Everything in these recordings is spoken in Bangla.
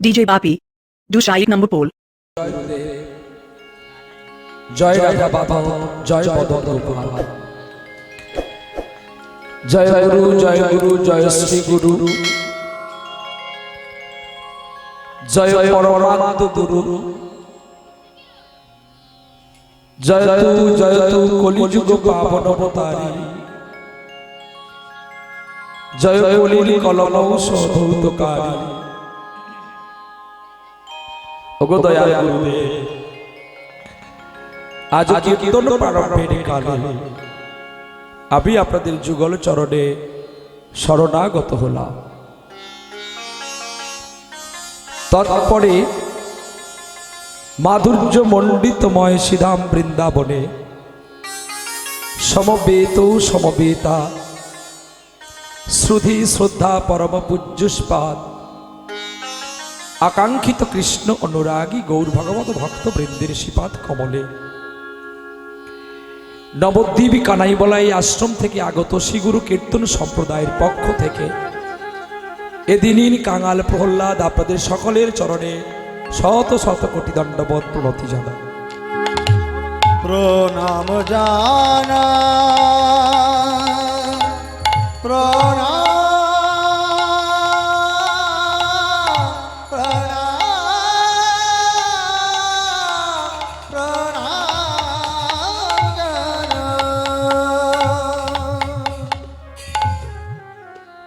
DJ Bapi. दूसरा 1 नंबर पोल। जय राधा बाबा जय मदन गोपाल जय गुरु जय श्री गुरु जय परमानंद गुरु जय तू कलिजुग पावन अवतारी जय कलिर कलम सौधौतकारी ओगो दयाल गुरुदेव आज कीर्तन प्रारंभের কালে আমি আপনাদের যুগল চরণে শরণাগত হলাম। তারপরে মাধুর্য মণ্ডিতময় শ্রীধাম বৃন্দাবনে সমবেত সমবেতা শ্রুতি শ্রদ্ধা পরম পূজ্যস্পাদ আকাঙ্ক্ষিত কৃষ্ণ অনুরাগী গৌর ভগবত ভক্ত বৃন্দের শ্রীপাদ কমলে নবদ্বীপী কানাইবলাই আশ্রম থেকে আগত শ্রীগুরু কীর্তন সম্প্রদায়ের পক্ষ থেকে এদিন কাঙাল প্রহ্লাদ আপনাদের সকলের চরণে শত শত কোটি দণ্ডবত প্রণতি জানাই। প্রণাম জানা প্রণাম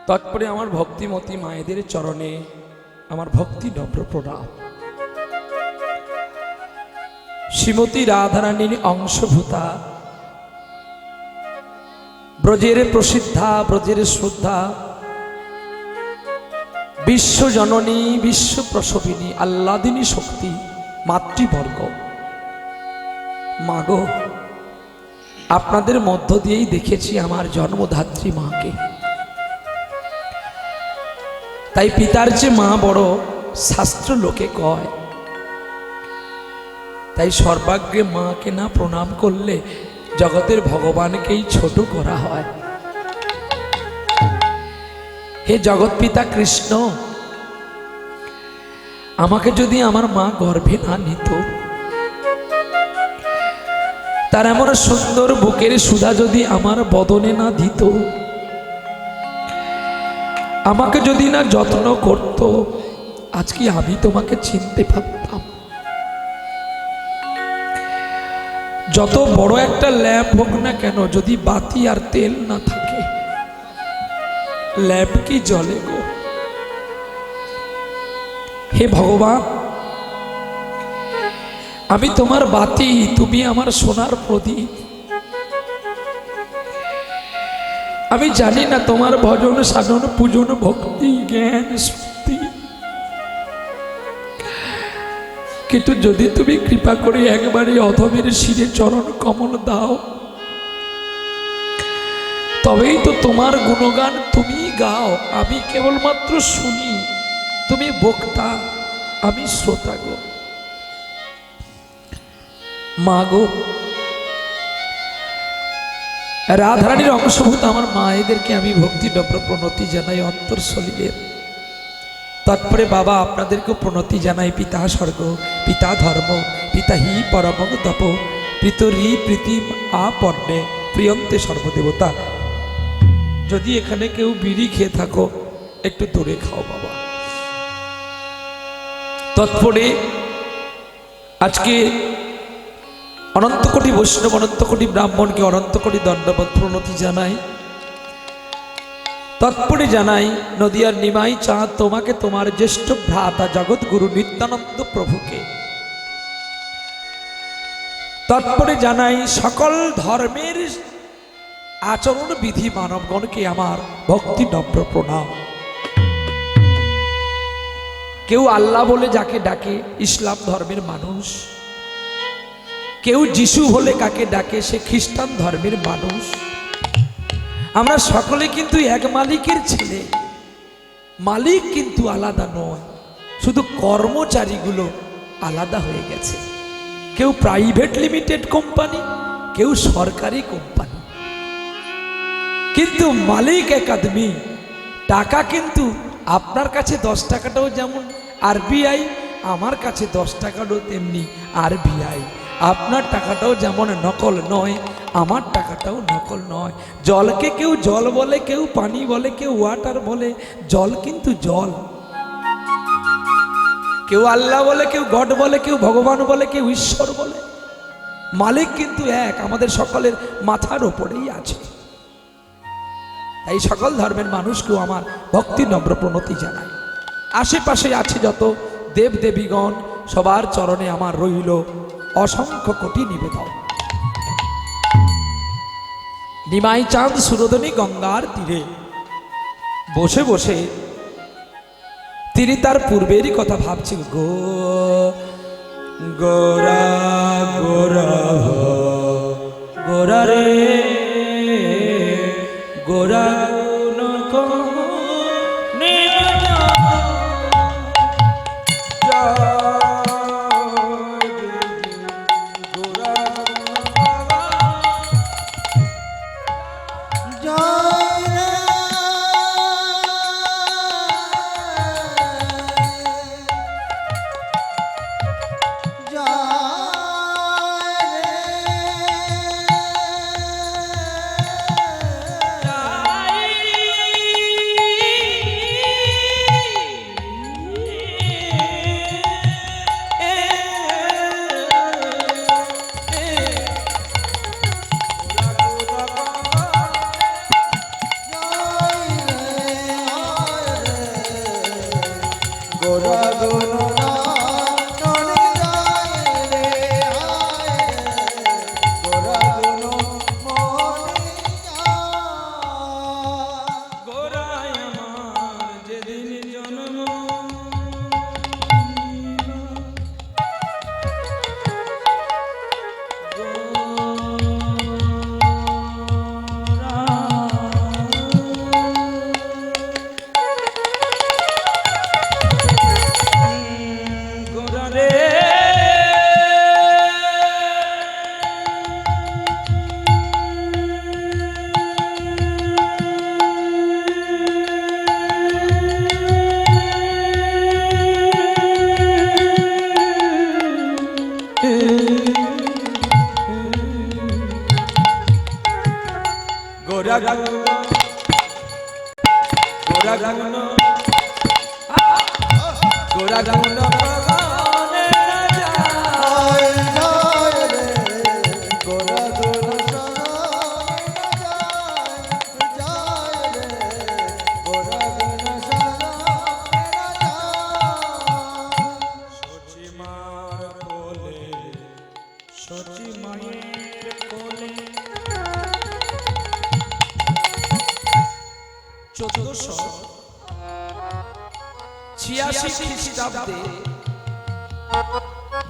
তারপরে আমার ভক্তিমতী মায়েদের চরণে আমার ভক্তি নম্র প্রণাম। শ্রীমতী রাধারানীর অংশভূতা ব্রজের প্রসিদ্ধা ব্রজের শ্রদ্ধা বিশ্বজননী বিশ্ব প্রসবিনী আহ্লাদিনী শক্তি মাতৃবর্গ মাগো, আপনাদের মধ্য দিয়েই দেখেছি আমার জন্মধাত্রী মাকে। তাই পিতার যে মা বড় শাস্ত্র লোকে কয়, তাই সর্বাগ্রে মাকে না প্রণাম করলে জগতের ভগবানকেই ছোট করা হয়। হে জগৎ পিতা কৃষ্ণ, আমাকে যদি আমার মা গর্ভে না নিত, তার এমন সুন্দর বুকের সুধা যদি আমার বদনে না দিত, আমাকে যদি না যত্ন করত, আজকে আমি তোমাকে চিনতে পারতাম। যত বড় একটা ল্যাম্প হোক না কেন, যদি বাতি আর তেল না থাকে, ল্যাম্প কি জ্বলে গো? হে ভগবান, আমি তোমার বাতি, তুমি আমার সোনার প্রদীপ। আমি জানি না তোমার ভজন সাধন পূজন ভক্তি জ্ঞান শক্তি, কিন্তু যদি তুমি কৃপা করে একবারে অধমের শিরে চরণ কমল দাও, তবেই তো তোমার গুণগান তুমি গাও, আমি কেবলমাত্র শুনি। তুমি বক্তা, আমি শ্রোতা গো। মা গো, রাধারানীর অংশভূত আমার মায়েদেরকে আমি ভক্তি নম্র প্রণতি জানাই অন্তর সলিলের। তারপরে বাবা আপনাদেরকে প্রণতি জানাই। পিতা স্বর্গ, পিতা ধর্ম, পিতা হি পরম তপ, প্রীতরি প্রীতিম আপন্নে প্রিয়ন্তে সর্বদেবতা। যদি এখানে কেউ বিড়ি খেয়ে থাকো, একটু দূরে খাও বাবা। তৎপরে আজকে অনন্ত কোটি বৈষ্ণব, অনন্ত কোটি ব্রাহ্মণকে অনন্ত কোটি দণ্ডবত প্রণতি জানাই। তৎপরে জানাই নদিয়ার নিমাই চাঁদ তোমাকে, তোমার জ্যেষ্ঠ ভ্রাতা জগৎগুরু নিত্যানন্দ প্রভুকে। তৎপরে জানাই সকল ধর্মের আচরণ বিধি মানবগণকে আমার ভক্তি নম্র প্রণাম। কেউ আল্লাহ বলে যাকে ডাকে ইসলাম ধর্মের মানুষ, কেউ যিশু বলে কাকে ডাকে সে খ্রিস্টান ধর্মের মানুষ। আমরা সকলে কিন্তু এক মালিকের ছেলে, মালিক কিন্তু আলাদা নয়, শুধু কর্মচারীগুলো আলাদা হয়ে গেছে। কেউ প্রাইভেট লিমিটেড কোম্পানি, কেউ সরকারি কোম্পানি, কিন্তু মালিক এক আদমি। টাকা কিন্তু আপনার কাছে 10 টাকাটাও যেমন আরবিআই আমার কাছে 10 টাকা নোট তেমনি আরবিআই। আপনার টাকাটাও যেমন নকল নয়, আমার টাকাটাও নকল নয়। জলকে কেউ জল বলে, কেউ পানি বলে, কেউ ওয়াটার বলে, জল কিন্তু জল। কেউ আল্লাহ বলে, কেউ গড বলে, কেউ ভগবান বলে, কেউ ঈশ্বর বলে, মালিক কিন্তু এক, আমাদের সকলের মাথার ওপরেই আছে। তাই সকল ধর্মের মানুষকেও আমার ভক্তি নম্র প্রণতি জানাই। আশেপাশে আছে যত দেব দেবীগণ, সবার চরণে আমার রইল অসংখ্য কোটি নিবেদন। নিমাই চাঁদ সুরোদনী গঙ্গার তীরে বসে বসে তিনি তার পূর্বেরই কথা ভাবছেন। গোরা গোরা গোরা রে গোরা খ্রিস্টাব্দে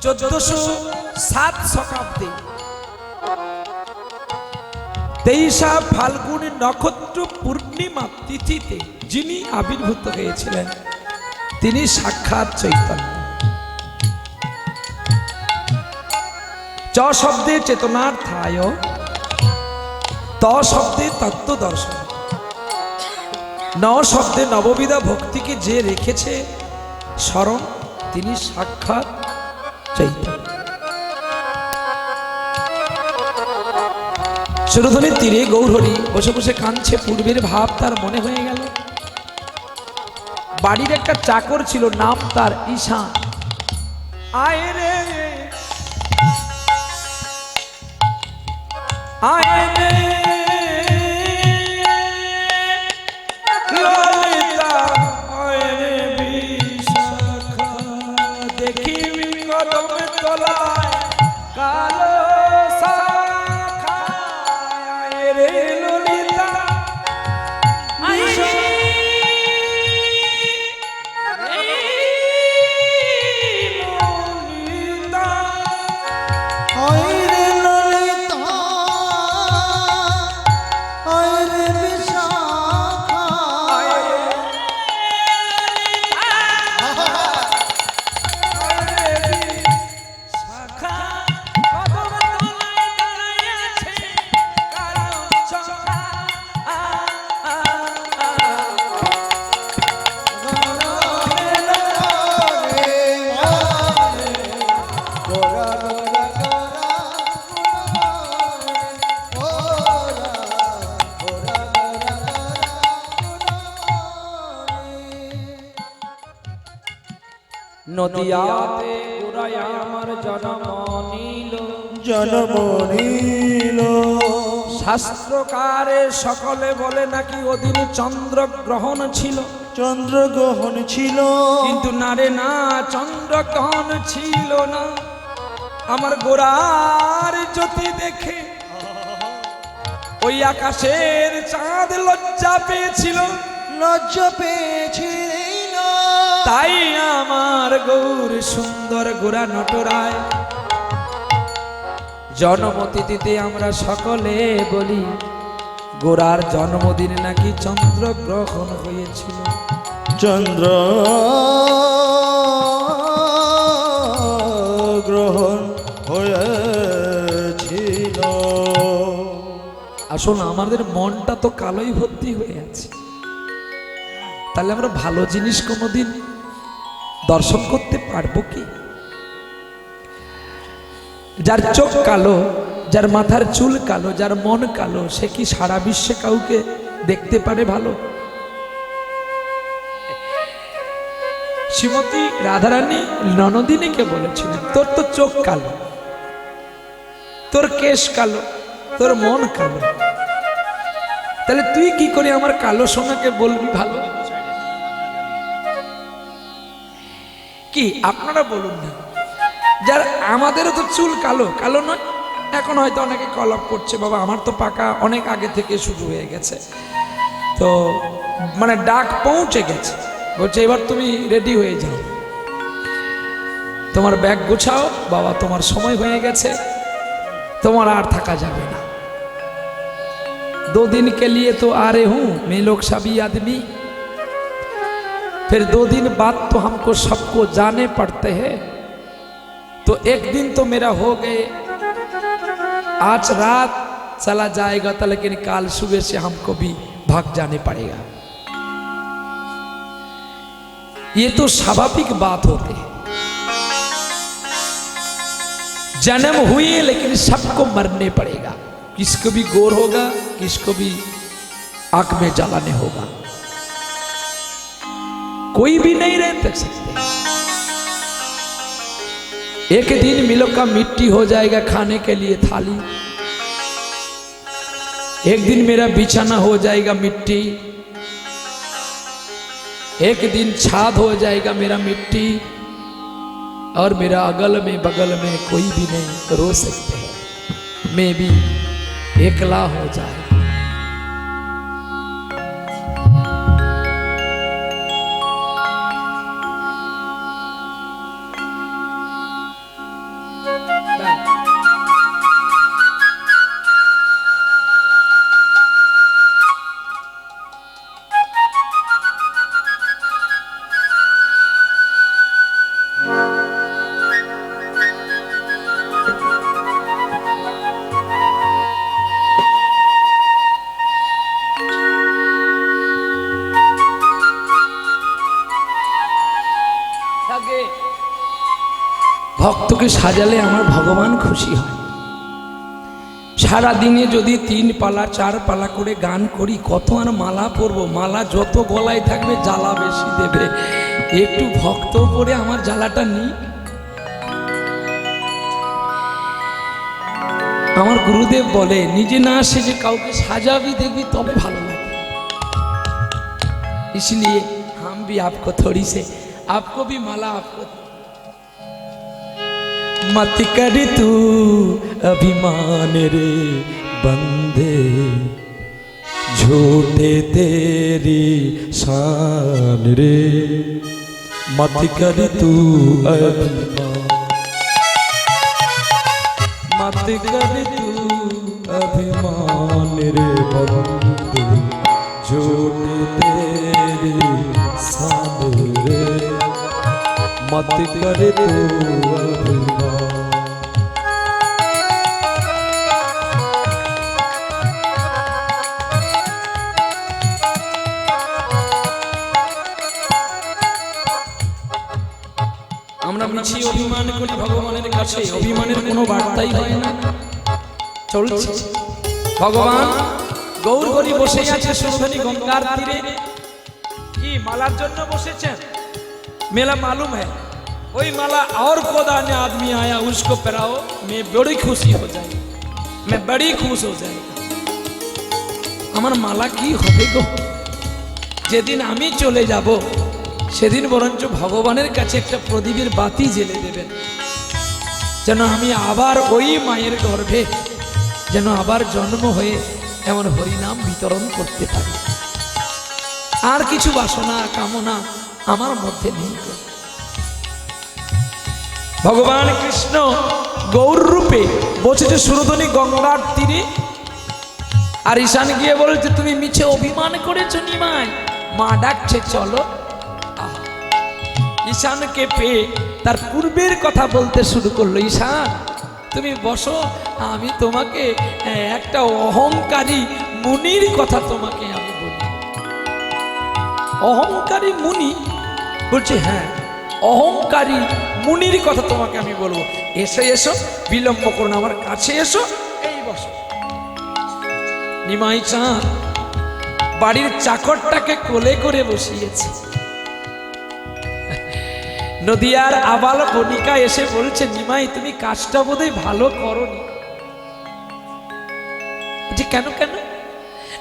1407 শতাব্দে 23 ফাল্গুন নক্ষত্র পূর্ণিমা তিথিতে যিনি আবির্ভূত হয়েছিলেন তিনি সাক্ষাৎ চৈতন্য। চ শব্দে চেতনার্থায়, ত শব্দে তত্ত্ব দর্শন, ন শব্দে নববিধা ভক্তিকে যে রেখেছে স্মরণ তিনি সাক্ষাৎ চৈতন্য। সুরধনের তীরে গৌরহরি বসে বসে কাঁদছে, পূর্বের ভাব তার মনে হয়ে গেল। বাড়ির একটা চাকর ছিল, নাম তার ঈশান। আয় রে আয় রে ললিতা, আয় রে বিশাখা, দেখি কদম তলায় কালো শাখা, আয় রে ললিতা, আয় রে ললিতা। নদিয়াতে গোরায় আমার জন্ম নিল। জন্ম নিল। শাস্ত্রকারে সকলে বলে নাকি ওদিন চন্দ্রগ্রহণ ছিল। চন্দ্রগ্রহণ ছিল, কিন্তু না রে না, চন্দ্রগ্রহণ ছিল না। আমার গোরার জ্যোতি দেখে ওই আকাশের চাঁদ লজ্জা পেয়েছিল। লজ্জা পেয়েছিল। তাই আমার গৌর সুন্দর গোরা নটরায় জন্মতিথিতে আমরা সকলে বলি গোরার জন্মদিনে নাকি চন্দ্রগ্রহণ হয়েছিল। চন্দ্র গ্রহণ হয়েছিল। আসলে আমাদের মনটা তো কালোই ভর্তি হয়ে আছে, তাহলে আমরা ভালো জিনিস কোনোদিন দর্শন করতে পারবো কি? যার চোখ কালো, যার মাথার চুল কালো, যার মন কালো, সে কি সারা বিশ্বে কাউকে দেখতে পারে ভালো? শ্রীমতী রাধারানী ননদিনীকে বলেছিলেন, তোর তো চোখ কালো, তোর কেশ কালো, তোর মন কালো, তাহলে তুই কি করে আমার কালো সোনাকে বলবি ভালো? কি আপনারা বলুন না, যার আমাদেরও তো চুল কালো, কালো নয়, এখন হয়তো অনেকে কলপ করছে, বাবা আমার তো পাকা অনেক আগে থেকে শুরু হয়ে গেছে, তো মানে ডাক পৌঁছে গেছে, বলছে এবার তুমি রেডি হয়ে যাও, তোমার ব্যাগ গোছাও বাবা, তোমার সময় হয়ে গেছে, তোমার আর থাকা যাবে না। 2 दिन के लिए तो आ रहे हूं मैं लोग सभी आदमी, फिर 2 दिन बाद तो हमको सबको जाने पड़ते हैं, तो एक दिन तो मेरा हो गए, आज रात चला जाएगा तो लेकिन काल सुबह से हमको भी भाग जाने पड़ेगा। ये तो स्वाभाविक बात होती है, जन्म हुए लेकिन सबको मरने पड़ेगा, किसको भी गोर होगा, किसको भी आंख में जलाने होगा, कोई भी नहीं रह सकते। एक दिन मिलों का मिट्टी हो जाएगा खाने के लिए थाली, एक दिन मेरा बिछाना हो जाएगा मिट्टी, एक दिन छाद हो जाएगा मेरा मिट्टी, और मेरा अगल में बगल में कोई भी नहीं रो सकते हैं, मैं भी एकला हो जाए। ভক্তকে সাজালে আমার ভগবান খুশি হয়। সারা দিনে যদি 3 পালা 4 পালা করে গান করি, কত আর মালা পরবো, মালা যত গলায় থাকবে জ্বালা বেশি দেবে, একটু ভক্ত পরে আমার জ্বালাটা নিই। আমার গুরুদেব বলে নিজে না সেজে কাউকে সাজাবি দেখবি তবে ভালো লাগে, इसलिए हम भी आपको थोड़ी से आपको भी माला आपको मत कर तू अभिमान रे बंदे, झूठे तेरी शान रे, मत कर तू अभिमान, मत कर तू अभिमान रे बंदे, झूठे तेरी शान रे, मत कर तू अभिमान। আমরা মিছি অভিমান করি ভগবানের কাছে, অভিমানের কোনো বার্তাই হয় না, চলছে। ভগবান গৌর হরি বসে আছে সুরধনী গঙ্গার তীরে, কি মালার জন্য বসেছেন? মেলা মালুম হ্যাঁ, वही माला और खुदा ने आदमी आया उसको पहनाओ, मैं बड़ी खुशी हो जाए, मैं बड़ी खुश हो जाएगा। আমার মালা কি হবে গো? যেদিন আমি চলে যাব সেদিন বরঞ্চ ভগবানের কাছে একটা প্রদীপের বাতি জ্বেলে দেবেন, যেন আমি আবার ওই মায়ের গর্ভে যেন আবার জন্ম হয়ে এমন হরিনাম বিতরণ করতে পারি। আর কিছু বাসনা কামনা আমার মধ্যে নেই গো। ভগবান কৃষ্ণ গৌর রূপে বসেছে সুরধনী গঙ্গার তীরে, আর ঈশান গিয়ে বলছে তুমি মিছে অভিমান করেছো নিমাই, মা ডাকছে চলো। ঈশানকে পেয়ে তার পূর্বের কথা বলতে শুরু করলো, ঈশান তুমি বসো, আমি তোমাকে একটা অহংকারী মুনির কথা তোমাকে আমি বলি। অহংকারী মুনি বলছে হ্যাঁ, অহংকারী মুনির কথা তোমাকে আমি বলবো। এসো এসো, বিলম্ব করো না, আমার কাছে এসো, এই বসো। নিমাই চাঁদ বাড়ির চাকরটাকে কোলে করে বসিয়েছে। নদিয়ার আবাল বনিকা এসে বলছে নিমাই তুমি কাজটা বোধহয় ভালো করনি। যে কেন কেন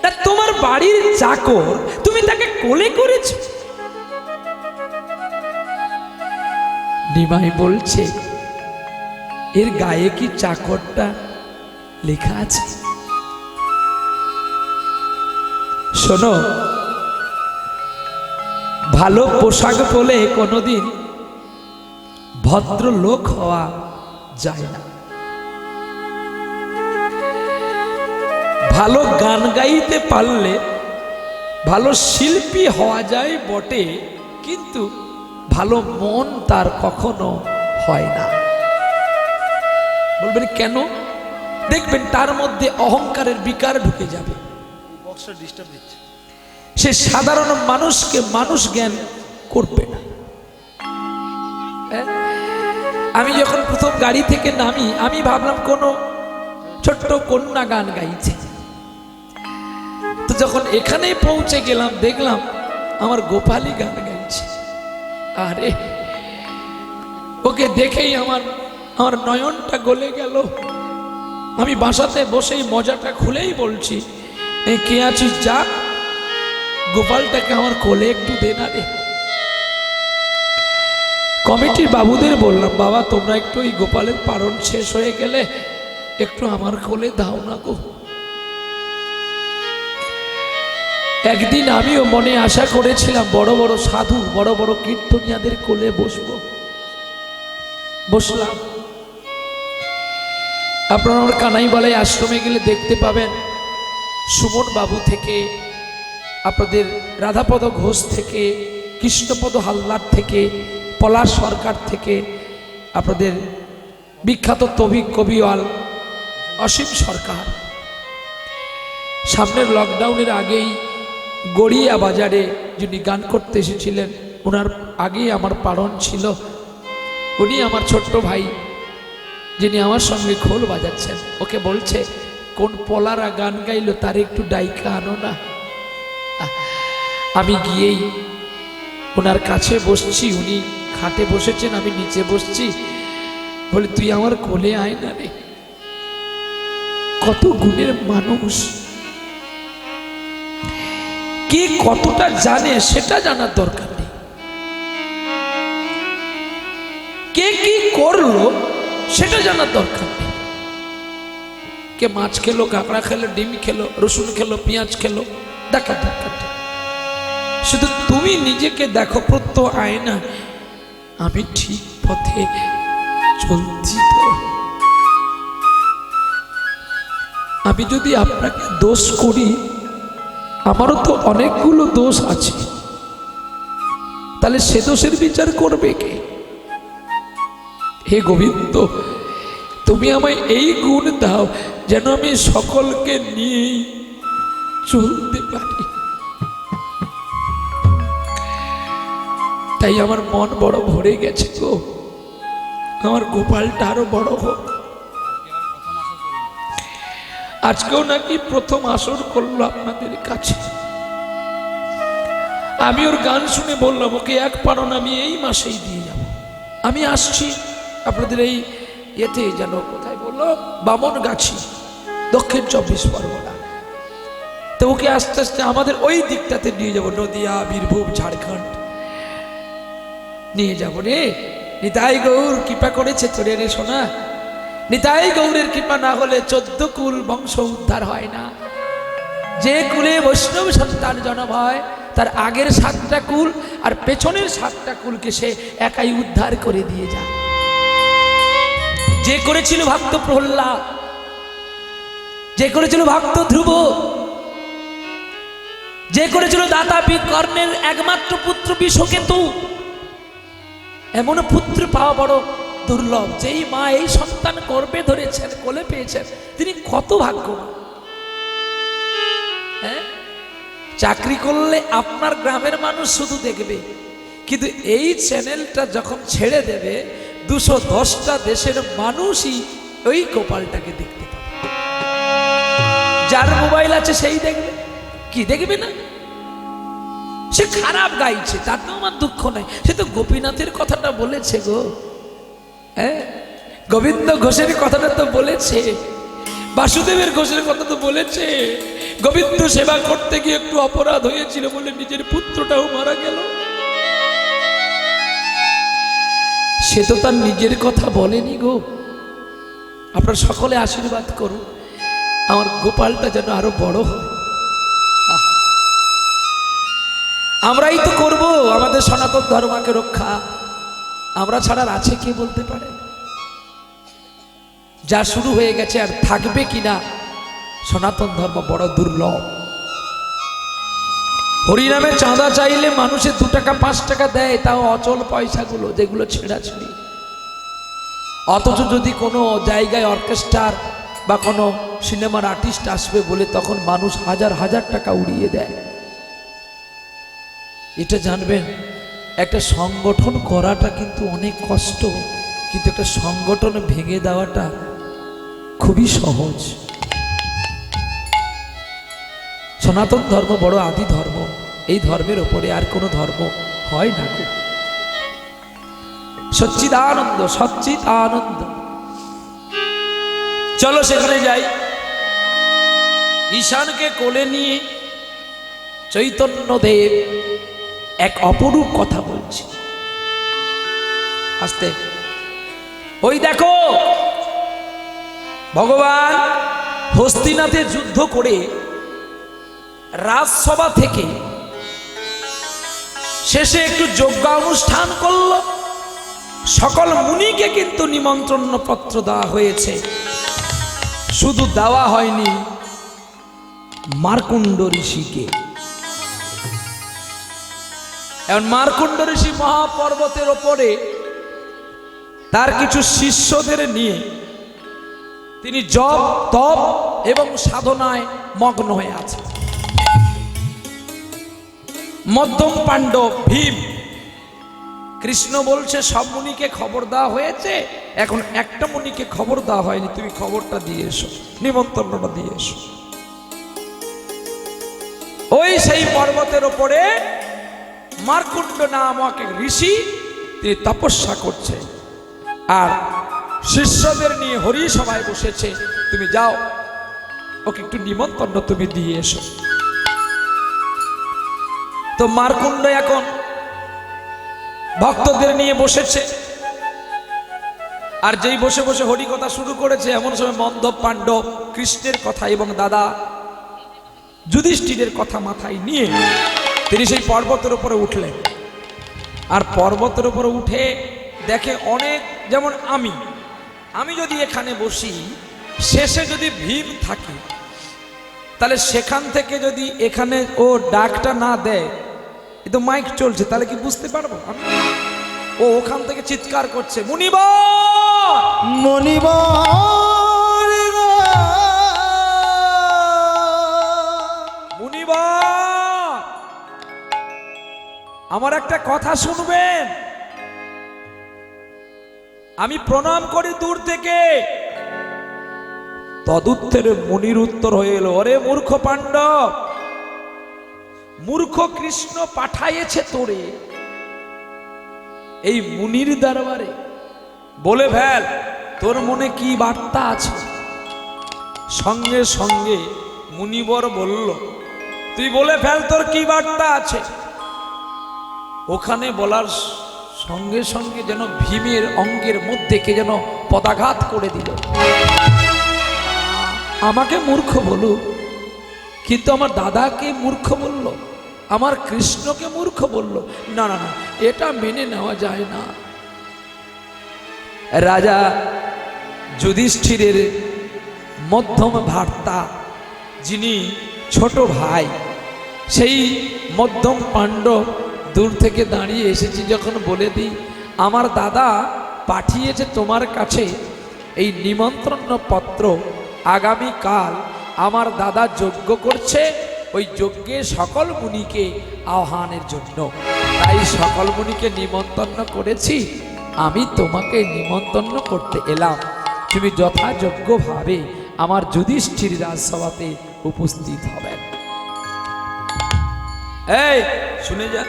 না, তোমার বাড়ির চাকর তুমি তাকে কোলে করেছ। নিমাই বলছে এর গায়ে কি চাকরটা লেখা আছে? শোনো, ভালো পোশাক পরে কোনোদিন ভদ্র লোক হওয়া যায় না। ভালো গান গাইতে পারলে ভালো শিল্পী হওয়া যায় বটে, কিন্তু ভালো মন তার কখনো হয় না। বলবেন কেন? দেখবেন তার মধ্যে অহংকারের বিকার ঢুকে যাবে, সে সাধারণ মানুষকে মানুষ জ্ঞান করবে না। আমি যখন প্রথম গাড়ি থেকে নামি আমি ভাবলাম কোনো ছোট্ট কন্যা গান গাইছে, তো যখন এখানে পৌঁছে গেলাম দেখলাম আমার গোপালী গান গাইছে। আরে ওকে দেখেই আমার নয়নটা গলে গেল। আমি বাসাতে বসেই মজাটা খুলেই বলছি, কে আছিস যা, গোপালটাকে আমার কোলে একটু দে না রে। কমিটির বাবুদের বললাম বাবা তোমরা একটু এই গোপালের পারণ শেষ হয়ে গেলে একটু আমার কোলে দাও না গো। একদিন আমিও মনে আশা করেছিলাম বড় বড় সাধু বড় বড় কীর্তনিয়াদের কোলে বসবো, বসলাম। আপনারা আমার কানাইবালাই আশ্রমে গেলে দেখতে পাবেন সুমন বাবু থেকে, আপনাদের রাধাপদ ঘোষ থেকে, কৃষ্ণপদ হালদার থেকে, পলাশ সরকার থেকে, আপনাদের বিখ্যাত কবিওয়াল অসীম সরকার। সামনের লকডাউনের আগেই গড়িয়া বাজারে যিনি গান করতে এসেছিলেন ওনার আগেই আমার পালন ছিল। উনি আমার ছোট্ট ভাই যিনি আমার সঙ্গে খোল বাজাচ্ছেন, ওকে বলছে কোন পলারা গান গাইলো তার একটু ডাইকা আনো না। আমি গিয়েই ওনার কাছে বসছি, উনি খাটে বসেছেন আমি নিচে বসছি, বলে তুই আমার কোলে আয় না রে। কত গুণের মানুষ, কে কতটা জানে সেটা জানার দরকার নেই, কে কি করলো সেটা জানার দরকার নেই। কে মাছ খেলো, কাঁকড়া খেলো, ডিম খেলো, রসুন খেলো, পেঁয়াজ খেলো, দেখা দরকার নেই। শুধু তুমি নিজেকে দেখো প্রত্যহ আয়না, আমি ঠিক পথে চলছি তো। আমি যদি আপনাকে দোষ করি, আমারও তো অনেকগুলো দোষ আছে, তাহলে সে দোষের বিচার করবে কে? হে গোবিন্দ, তুমি আমায় এই গুণ দাও যেন আমি সকলকে নিয়েই চলতে পারি। তাই আমার মন বড় ভরে গেছে গো, আমার গোপালটা আরো বড় হোক। আজকেও নাকি প্রথম আসর করলো আপনাদের কাছে। আমি ওর গান শুনে বললাম ওকে এক পারণ আমি এই মাসেই দিয়ে যাব, আমি আসছি আপনাদের এই এতে যেন কোথায় বললো বামনগাছি, দক্ষিণ 24 পরগনা। তো ওকে আস্তে আস্তে আমাদের ওই দিকটাতে নিয়ে যাবো, নদিয়া, বীরভূম, ঝাড়খণ্ড নিয়ে যাবো রে। নিতাই গৌর কৃপা করেছে তোরে রে সোনা। নিতাই গৌরের কৃপা না হলে 14 কুল বংশ উদ্ধার হয় না। যে কুলে বৈষ্ণব সন্তান জন্ম হয় তার আগের 7টা কুল আর পেছনের 7টা কুলকে সে একাই উদ্ধার করে দিয়ে যায়। যে করেছিল ভক্ত প্রহ্লাদ, যে করেছিল ভক্ত ধ্রুব, যে করেছিল দাতা কর্ণের একমাত্র পুত্র বিষকেতু, এমন পুত্র পাওয়া বড় দুর্লভ। যেই মা এই সন্তান গর্ভে ধরেছেন, কোলে পেয়েছেন, তিনি কত ভাগ্যবান। হ্যাঁ, চাকরি করলে আপনার গ্রামের মানুষ শুধু দেখবে, কিন্তু এই চ্যানেলটা যখন ছেড়ে দেবে 210টা দেশের মানুষই ওই গোপালটাকে দেখতে পাবে। যার মোবাইল আছে সেই দেখবে, কি দেখবে না? সে খারাপ গাইছে তাতেও আমার দুঃখ নাই, সে তো গোপীনাথের কথাটা বলেছে গো। হ্যাঁ, গোবিন্দ ঘোষের কথাটা তো বলেছে, বাসুদেবের ঘোষের কথা তো বলেছে। গোবিন্দ সেবা করতে গিয়ে একটু অপরাধ হয়েছিল বলে নিজের পুত্রটাও মারা গেল। সে তো তার নিজের কথা বলেনি গো। আপনারা সকলে আশীর্বাদ করুন আমার গোপালটা যেন আরো বড় হয়। আমরাই তো করব আমাদের সনাতন ধর্মকে রক্ষা, আমরা ছাড়া আছে কে বলতে পারে? যা শুরু হয়ে গেছে আর থাকবে কিনা, সনাতন ধর্ম বড় দুর্লভ। হরিনামে চাঁদা চাইলে মানুষে 2 টাকা 5 টাকা দেয়, তাও অচল পয়সাগুলো যেগুলো ছেঁড়াছিড়ি। অথচ যদি কোনো জায়গায় অর্কেস্ট্রার বা কোনো সিনেমার আর্টিস্ট আসবে বলে তখন মানুষ হাজার হাজার টাকা উড়িয়ে দেয়। এটা জানবেন, একটা সংগঠন করাটা কিন্তু অনেক কষ্ট, কিন্তু একটা সংগঠন ভেঙে দেওয়াটা খুবই সহজ। সনাতন ধর্ম বড় আদি ধর্ম, এই ধর্মের ওপরে আর কোনো ধর্ম হয় না গো। সচ্চিদানন্দ, সচ্চিদানন্দ। চলো সেখানে যাই। ঈশানকে কোলে নিয়ে চৈতন্যদেব এক অপরূপ কথা বলছে। আস্তে, ওই দেখো ভগবান হস্তিনাথে যুদ্ধ করে রাজসভা থেকে শেষে একটু যজ্ঞ অনুষ্ঠান করল। সকল মুনিকে কিন্তু নিমন্ত্রণ পত্র দেওয়া হয়েছে, শুধু দেওয়া হয়নি মার্কুণ্ড ঋষিকে। এখন মার্কুণ্ড ঋষি মহাপর্বতের ওপরে তার কিছু শিষ্যদের নিয়ে তিনি জপ তপ এবং সাধনায় মগ্ন হয়ে আছে। মধ্যম পাণ্ডব ভীম, কৃষ্ণ বলছে সব মুনিকে খবর দেওয়া হয়েছে, এখন একটা মুনিকে খবর দেওয়া হয়নি, তুমি খবরটা দিয়ে এসো, নিমন্ত্রণটা দিয়ে এসো। ওই সেই পর্বতের ওপরে মার্কুণ্ড নামক এক ঋষি, তিনি তপস্যা করছে আর শিষ্যদের নিয়ে হরি সভায় বসেছে। তুমি যাও, ওকে একটু নিমন্ত্রণ তুমি দিয়ে এসো। তো মার্কুণ্ড এখন ভক্তদের নিয়ে বসেছে, আর যেই বসে বসে হরি কথা শুরু করেছে, এমন সময় মন্দব পাণ্ডব কৃষ্ণের কথা এবং দাদা যুধিষ্ঠিরের কথা মাথায় নিয়ে তিনি সেই পর্বতের উপরে উঠলেন। আর পর্বতের উপরে উঠে দেখে অনেক, যেমন আমি যদি এখানে বসি, শেষে যদি ভীম থাকে, তাহলে সেখান থেকে যদি এখানে ও ডাকটা না দেয়, এ তো মাইক চলছে, তাহলে কি বুঝতে পারবো? ও ওখান থেকে চিৎকার করছে, মুনিবর মণিবর মুনিবর, আমার একটা কথা শুনবেন। আমি প্রণাম করি দূর থেকে। তদুত্তরে মুনির উত্তর হয়ে এলো, ওরে মূর্খ পাণ্ডব, মূর্খ কৃষ্ণ পাঠাইয়েছে তোরে, এই মুনির দরবারে বলে ফেল তোর মনে কি বার্তা আছে। সঙ্গে সঙ্গে মুনিবর বলল তুই বলে ফেল তোর কি বার্তা আছে। ওখানে বলার সঙ্গে সঙ্গে যেন ভীমের অঙ্গের মধ্যে কে যেন পদাঘাত করে দিল। আমাকে মূর্খ বলুক, কিন্তু আমার দাদাকে মূর্খ বলল, আমার কৃষ্ণকে মূর্খ বলল, না না না, এটা মেনে নেওয়া যায় না। রাজা যুধিষ্ঠিরের মধ্যম ভ্রাতা, যিনি ছোট ভাই, সেই মধ্যম পাণ্ডব দূর থেকে দাঁড়িয়ে এসেছি যখন বলে দিই আমার দাদা পাঠিয়েছে তোমার কাছে এই নিমন্ত্রণ পত্র, আগামীকাল আমার দাদা যজ্ঞ করছে, ওই যজ্ঞে সকল মুনিকে আহ্বানের জন্য, তাই সকল মুনিকে নিমন্ত্রণ করেছি, আমি তোমাকে নিমন্ত্রণ করতে এলাম, তুমি যথাযোগ্যভাবে আমার যুধিষ্ঠির রাজসভাতে উপস্থিত হবেন। এই শুনে যা,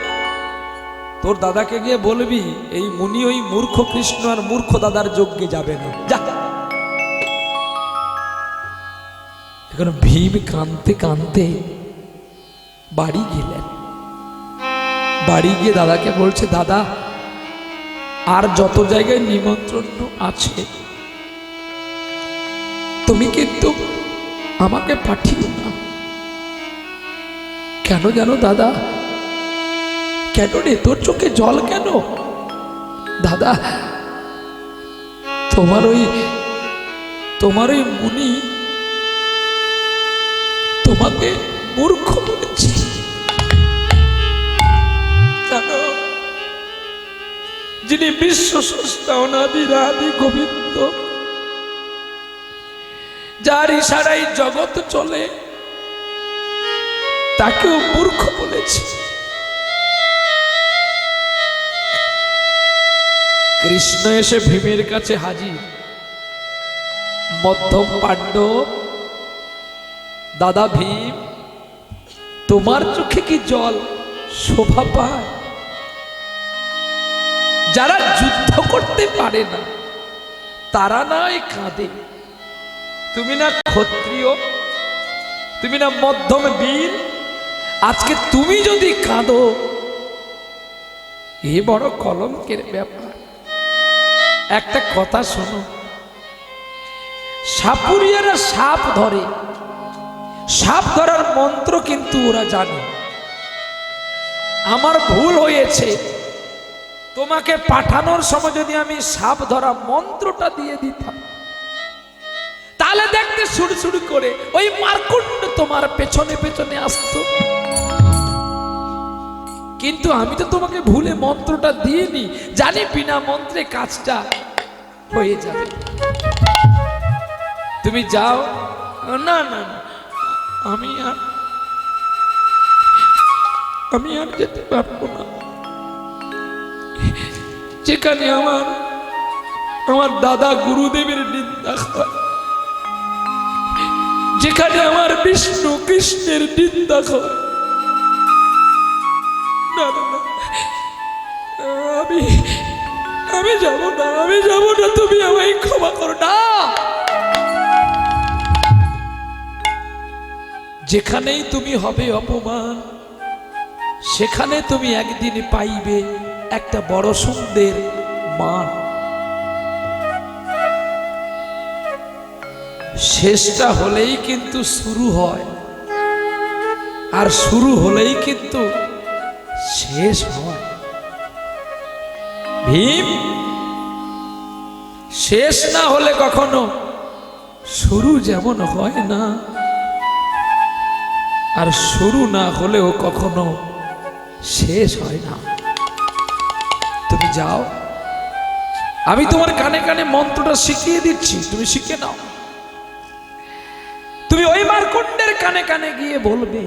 তোর দাদাকে গিয়ে বলবি এই মুনি ওই মূর্খ কৃষ্ণ আর মূর্খ দাদার যজ্ঞে যাবে না, যা। এখন ভীম কাঁদতে কাঁদতে বাড়ি গেলেন। বাড়ি গিয়ে দাদাকে বলছে, দাদা আর যত জায়গায় নিমন্ত্রণ আছে তুমি কিন্তু আমাকে পাঠিও না। কেন জানো দাদা? কেন রে, তোর চোখে জল কেন? দাদা তোমার ওই মুনি তোমাকে মূর্খ বলেছে। জানো, যিনি বিশ্ব স্রষ্টা অনাদি আদি গোবিন্দ, যার ইশারায় জগৎ চলে, তাকেও মূর্খ বলেছে। কৃষ্ণ এসে ভীমের কাছে হাজির। মধ্যম পাণ্ডব, দাদা ভীম, তোমার চোখে কি জল শোভা পায়? যারা যুদ্ধ করতে পারে না তারা নয় কাঁদে, তুমি না ক্ষত্রিয়, তুমি না মধ্যম বীর, আজকে তুমি যদি কাঁদো এ বড় কলঙ্কের ব্যাপার। একটা কথা শোনো, সাপুরিয়ারা সাপ ধরে, সাপ ধরার মন্ত্র কিন্তু ওরা জানে। আমার ভুল হয়েছে, তোমাকে পাঠানোর সময় যদি আমি সাপ ধরা মন্ত্রটা দিয়ে দিতাম, তাহলে দেখতে সুড়সুড়ি করে ওই মারকুণ্ড তোমার পেছনে পেছনে আসতো। কিন্তু আমি তো তোমাকে ভুলে মন্ত্রটা দিইনি, জানি বিনা মন্ত্রে কাজটা হয়ে যাবে। তুমি যাও। না না, আমি আর যেতে পারবো না। যেখানে আমার দাদা গুরুদেবের নিন্দা হয়, যেখানে আমার বিষ্ণু কৃষ্ণের নিন্দা হয়, না না না, আমি যাব না, আমি যাব না, তুমি আমায় ক্ষমা করো না। যেখানেই তুমি হবে অপমান, সেখানে তুমি একদিন পাইবে একটা বড় সুন্দর মান। শেষটা হলেই কিন্তু শুরু হয়, আর শুরু হলেই কিন্তু শেষ হয়। ভীম, শেষ না হলে কখনো শুরু যেমন হয় না, আর শুরু না হলেও কখনো শেষ হয় না। তুমি যাও, আমি তোমার কানে কানে মন্ত্রটা শিখিয়ে দিচ্ছি, তুমি শিখে নাও। তুমি ওই মারকুণ্ডের কানে কানে গিয়ে বলবে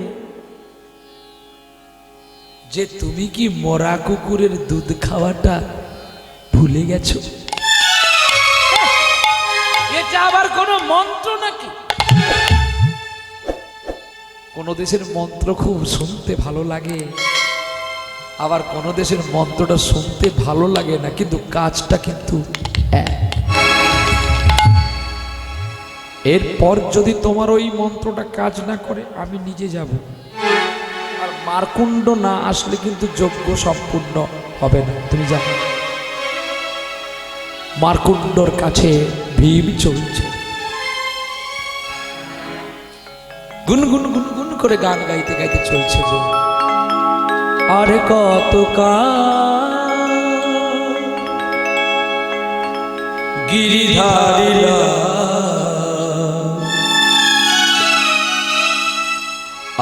যে তুমি কি মরা কুকুরের দুধ খাওয়াটা ভুলে গেছো? এটা আবার কোনো মন্ত্র নাকি? কোন দেশের মন্ত্র খুব শুনতে ভালো লাগে, আবার কোন দেশের মন্ত্রটা শুনতে ভালো লাগে না, কিন্তু কাজটা কিন্তু এক। এরপর যদি তোমার ওই মন্ত্রটা কাজ না করে আমি নিজে যাব, আর মারকুণ্ড না আসলে কিন্তু যজ্ঞ সম্পূর্ণ হবে না। তুমি জানো মারকুণ্ডর কাছে ভীম চলছে, গুনগুন গুনগুন করে গান গাইতে গাইতে চলছে যে আর কত গিরিধারীরা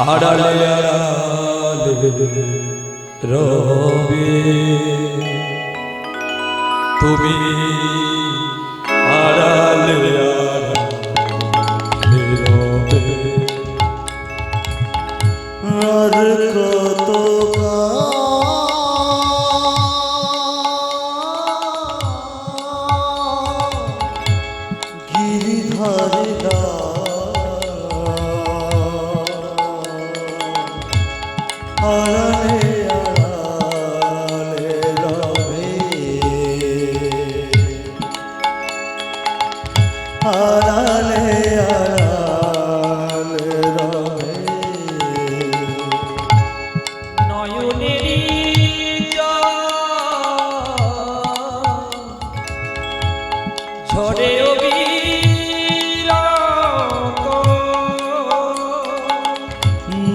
আড়ালে আড়ালে রবে, তুমি আড়ালে আড়ালে রবে। আর কত গিরিধারীরা আড়ালে আড়ালে রবে, আড়ালে আড়ালে রবে। ঝরে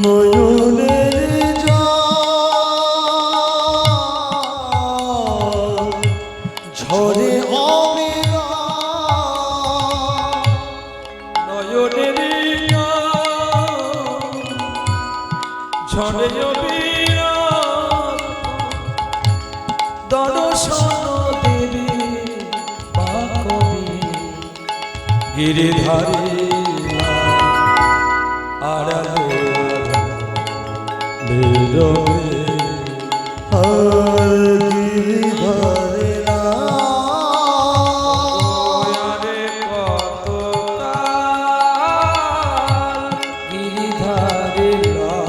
নয়নের ঝরে অবিরা, নয়নের ঝরে দর্শন দেবে বা কবি গিরিধারী আড়ালে রবে। আর গিরিধারীরা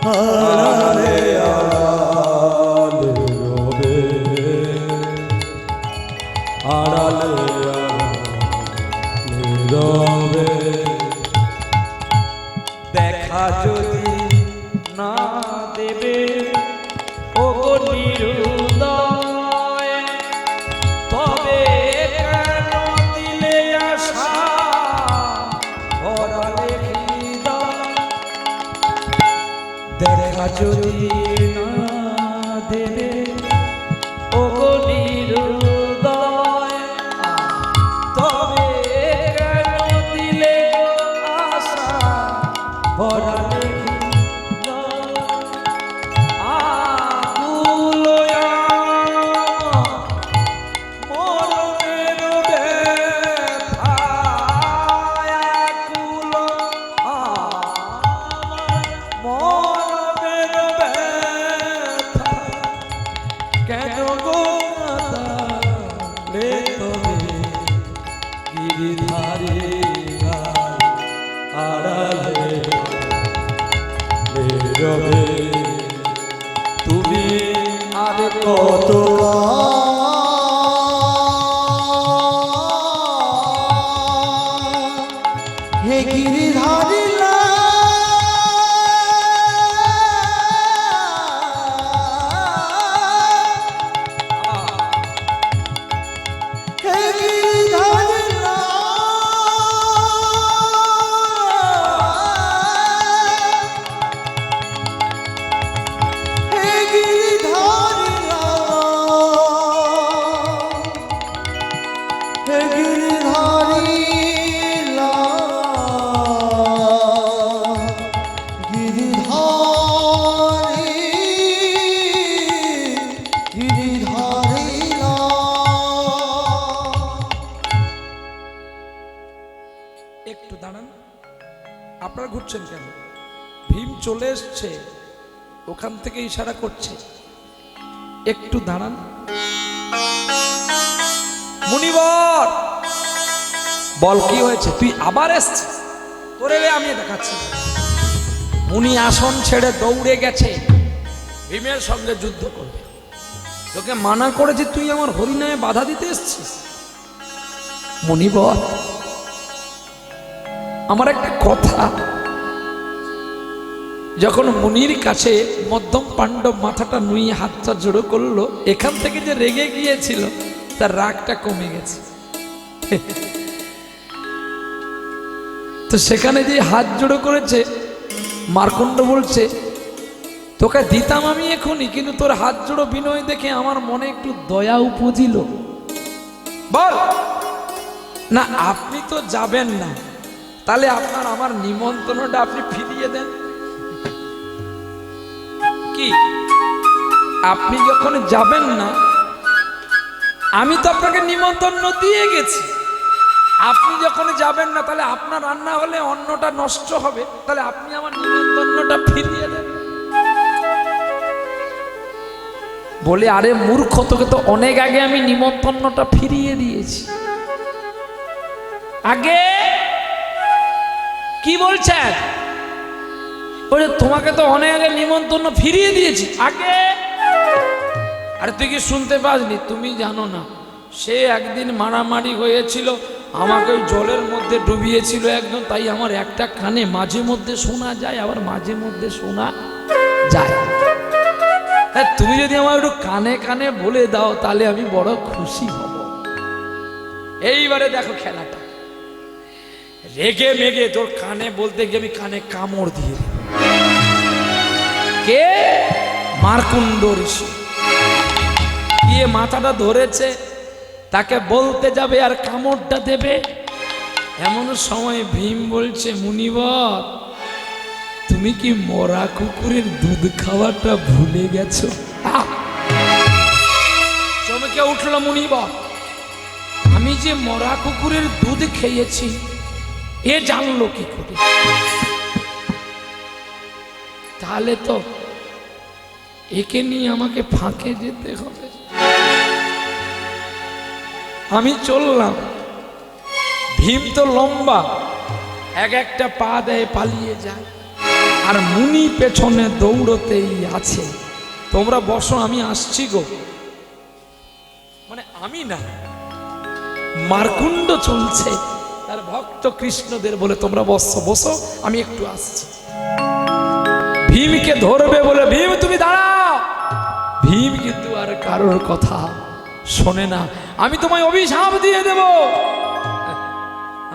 আড়ালে আড়ালে রবে, আড়ালে রবে। দেখা যদি না দেবে ও নিরুদয়, তবে কেন দিলে আশা ভরালে হৃদয়। দেখা যদি না দেবে ও নিরুদয়, তবে কেন দিলে আশা ভরালে কেন গো রে তবে গিরিধারী আড়ালে রবে। তুমি আর কত হে গিরিধারীরা হে গিরিধারীরা হে গিরিধারীরা হে গিরিধারীরা গিরিধারীরা। একটু দাঁড়ান, আপনারা ঘুরছেন কেন? ভীম চলে এসছে, ওখান থেকে ইশারা করছে, একটু দাঁড়ান। মুনিবর বল কি হয়েছে? তুই আবার এসছিস? তোরে আমি দেখাচ্ছি। মুনি আসন ছেড়ে দৌড়ে গেছে ভীমের সঙ্গে যুদ্ধ করবে। তোকে মানা করেছি, তুই আমার হরিনামে বাধা দিতে এসছিস। মুনি বল, আমার একটা কথা। যখন মুনির কাছে মধ্যম পাণ্ডব মাথাটা নুয়ে হাতটা জোড়ো করলো, এখান থেকে যে রেগে গিয়েছিল তার রাগটা কমে গেছে। তো সেখানে যে হাত জোড়ো করেছে, মার্কণ্ড বলছে তোকে দিতাম আমি এখনই, কিন্তু তোর হাত জোড়ো বিনয় দেখে আমার মনে একটু দয়া উপজিল। বল না, আপনি তো যাবেন না, তাহলে আপনার আমার নিমন্ত্রণটা আপনি ফিরিয়ে দেন। কি আপনি যখন যাবেন না, আমি তো আপনাকে নিমন্ত্রণ দিয়ে গেছি, আপনি যখন যাবেন না তাহলে আপনার রান্না হলে অন্নটা নষ্ট হবে, তাহলে আপনি আমার নিমন্ত্রণটা ফিরিয়ে দেন। বলে আরে মূর্খ, তোকে তো অনেক আগে আমি নিমন্ত্রণটা ফিরিয়ে দিয়েছি। আগে কি বলছেন? বলে তোমাকে তো অনেক আগে নিমন্ত্রণ ফিরিয়ে দিয়েছি আগে। আরে তুই কি শুনতে পাসনি? তুমি জানো না, সে একদিন মারামারি হয়েছিল, আমাকে ওই জলের মধ্যে ডুবিয়েছিল একদম, তাই আমার একটা কানে মাঝে মধ্যে শোনা যায়, আবার মাঝে মধ্যে শোনা যায়। হ্যাঁ, তুমি যদি আমার একটু কানে কানে বলে দাও তাহলে আমি বড় খুশি হব। এইবারে দেখো খেলাটা, রেগে মেগে তোর কানে বলতে গিয়ে আমি কানে কামড় দিয়ে দেব। কে? মার্কুণ্ড ঋষি গিয়ে মাথাটা ধরেছে, তাকে বলতে যাবে আর কামড়টা দেবে। এমন সময় ভীম বলছে, মুনিবর তুমি কি মরা কুকুরের দুধ খাওয়াটা ভুলে গেছো? চমকে উঠল মুনিবর, আমি যে মরা কুকুরের দুধ খেয়েছি এ জানলো কি করে? তাহলে তো একে নিয়ে আমাকে ফাঁকে যেতে হবে। আমি চললাম, ভীম তো লম্বা, এক একটা পা দেয় পালিয়ে যায়, আর মুনি পেছনে দৌড়তেই আছে। তোমরা বসো, আমি আসছি গো। মানে আমি না, মার্কুণ্ড চলছে, তার ভক্ত কৃষ্ণদের বলে তোমরা বসো বসো, আমি একটু আসছি। ভীমকে ধরবে বলে, ভীম তুমি দাঁড়াও। ভীম কিন্তু আর কারোর কথা শোনে না। আমি তোমায় অভিশাপ দিয়ে দেব,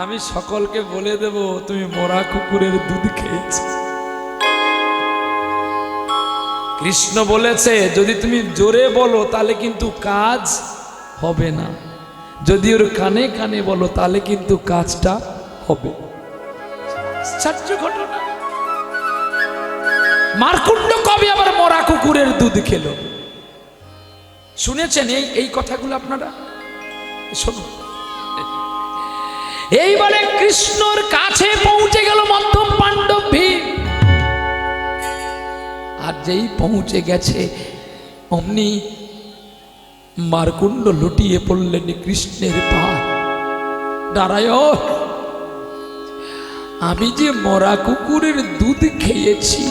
আমি সকলকে বলে দেব তুমি মরা কুকুরের দুধ খেয়েছো। কৃষ্ণ বলেছে যদি তুমি জোরে বলো তাহলে কিন্তু কাজ হবে না, যদি ওর কানে কানে বলো তাহলে কিন্তু কাজটা হবে। আশ্চর্য ঘটনা, মার্কুণ্ড কবে আবার মরা কুকুরের দুধ খেলো? শুনেছেন এই কথাগুলো আপনারা? শুনুন, এইবারে কৃষ্ণর কাছে পৌঁছে গেল মধ্যম পাণ্ডব ভীম। আর যেই পৌঁছে গেছে অমনি মার্কুণ্ড লুটিয়ে পড়লেন কৃষ্ণের পা। নারায়ণ, আমি যে মরা কুকুরের দুধ খেয়েছি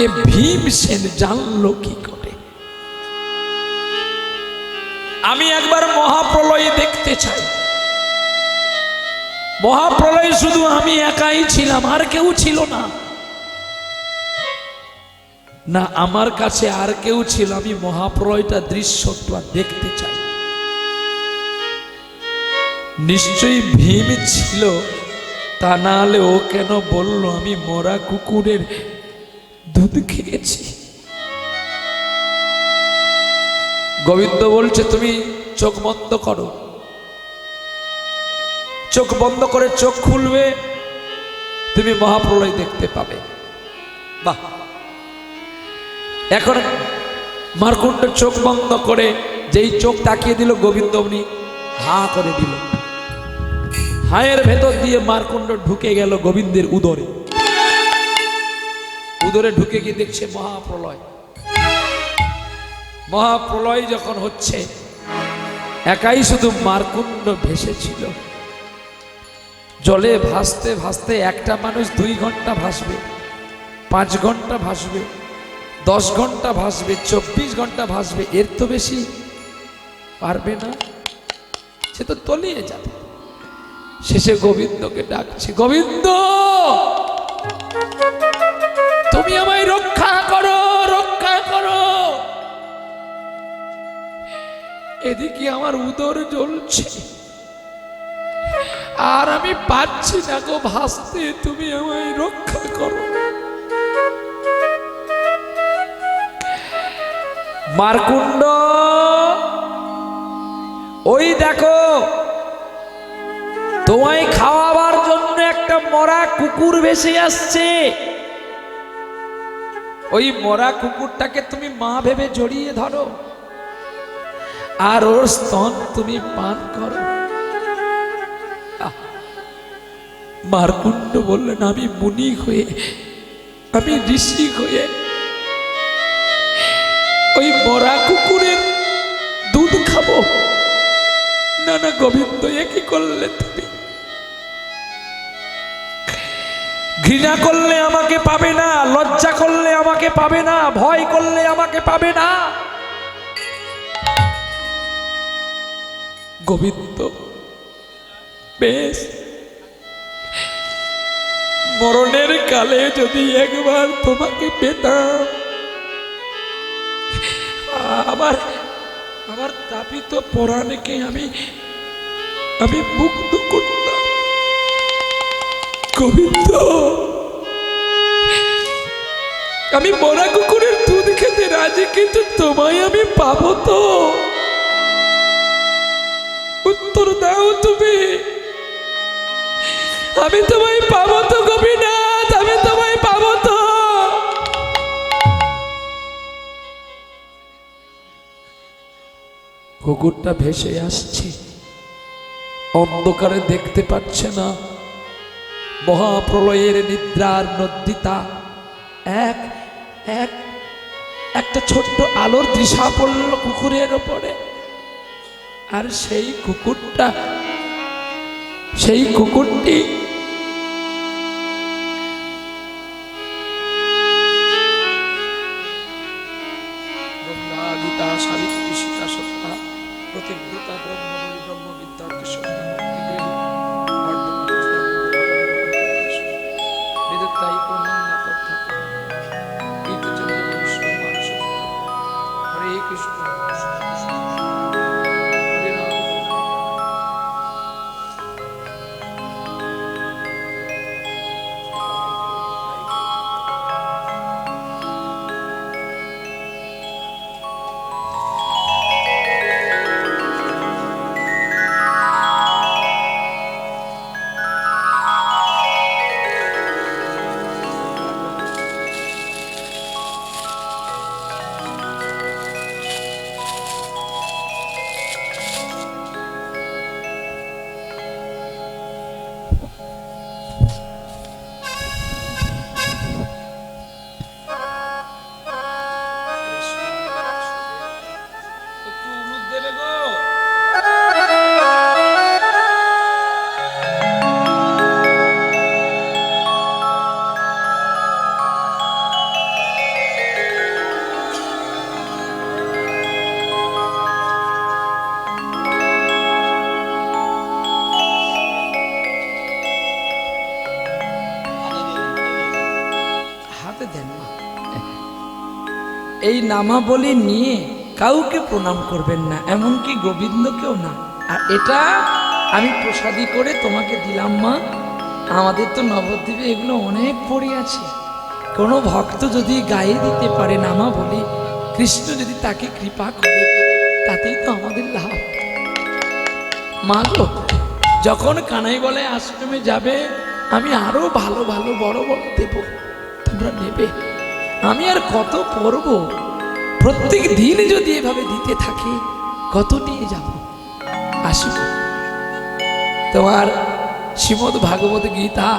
এ ভীমসেন জানলো কি করে? আমি একবার মহাপ্রলয় দেখতে চাই। মহাপ্রলয় শুধু আমি একাই ছিলাম, আর কেউ ছিল না। না আমার কাছে আর কেউ ছিল, আমি মহাপ্রলয়টা দৃশ্যটা দেখতে চাই। নিশ্চয়ই ভীম ছিল, তা না হলে ও কেন বলল আমি মরা কুকুরের দুধ খেয়েছি? গোবিন্দ বলছে তুমি চোখ বন্ধ করো। চোখ বন্ধ করে চোখ খুলবে, তুমি মহাপ্রলয় দেখতে পাবে। বাহ! এখন মার্কুণ্ড চোখ বন্ধ করে যেই চোখ তাকিয়ে দিল, গোবিন্দ অমনি হা করে দিল। হায়ের ভেতর দিয়ে মার্কুণ্ড ঢুকে গেল গোবিন্দের উদরে। উদরে ঢুকে গিয়ে দেখছে মহাপ্রলয়। মহাপ্রলয় যখন হচ্ছে, একাই শুধু মার্কুণ্ড ভেসেছিল। জলে ভাসতে ভাসতে একটা মানুষ 2 ঘন্টা ভাসবে, 5 ঘন্টা ভাসবে, 10 ঘন্টা ভাসবে, 24 ঘন্টা ভাসবে, এর তো বেশি পারবে না, সে তো তলিয়ে যাবে। শেষে গোবিন্দকে ডাকছে, গোবিন্দ তুমি আমায় রক্ষা করো, রক্ষা করো। এদিকে আমার উদর জ্বলছে আর আমি পাচ্ছি না গো ভাসতে, তুমি আমায় রক্ষা করো। মারকুণ্ড ওই দেখো, তোমায় খাওয়াবার জন্য একটা মরা কুকুর ভেসে আসছে। ওই মরা কুকুরটাকে তুমি মা ভেবে জড়িয়ে ধরো আর ওর স্তন তুমি পান করো। মারকুণ্ড বললেন, আমি মুনি হয়ে, আমি ঋষি হয়ে ওই মরা কুকুরের দুধ খাবো না? না গোবিন্দ, এ কি করলে তুমি? ঘৃণা করলে আমাকে পাবে না, লজ্জা করলে আমাকে পাবে না, ভয় করলে আমাকে পাবে না। গোবিন্দ বেশ, মরণের কালে যদি একবার তোমাকে পেতাম, আমার তাপিত পরাণকে আমি মুক্ত করতাম। গোবিন্দ, আমি মরা কুকুরের দুধ খেতে রাজি, কিন্তু তোমায় আমি পাবো তো? উত্তর দাও তুমি, আমি তোমায় পাবো তো গোপীনাথ? আমি তোমায় পাবো তো? কুকুরটা ভেসে আসছে, অন্ধকারে দেখতে পাচ্ছে না। মহাপ্রলয়ের নিদ্রার নন্দিতা একটা ছোট্ট আলোর দিশা পড়ল কুকুরের ওপরে। আর সেই কুকুরটি গীতা, সাবিত্রী, সীতা, সত্তা, প্রতিব্রতা, ব্রহ্মবলী, ব্রহ্মবিদ্যা, বেদত্যায়ী প্রমাণ তথা গীতচন্দ্র বিষ্ণু মানুষ। হরে কৃষ্ণ, হরে রাম। এই নামাবলী নিয়ে কাউকে প্রণাম করবেন না, এমনকি গোবিন্দকেও না। আর এটা আমি প্রসাদী করে তোমাকে দিলাম মা। আমাদের তো নবদ্বীপে এগুলো অনেক পড়ে আছে। কোনো ভক্ত যদি গায়ে দিতে পারে নামাবলী, কৃষ্ণ যদি তাকে কৃপা করে, তাতেই তো আমাদের লাভ। মা গো, যখন কানাই বলে আশ্রমে যাবে, আমি আরো ভালো ভালো বড় বড় দেব, তোমরা নেবে। আমি আর কত পড়ব? প্রত্যেক দিন যদি এভাবে দিতে থাকি, কত নিয়ে যাব? আসুন, তোমার শ্রীমদ ভাগবত গীতা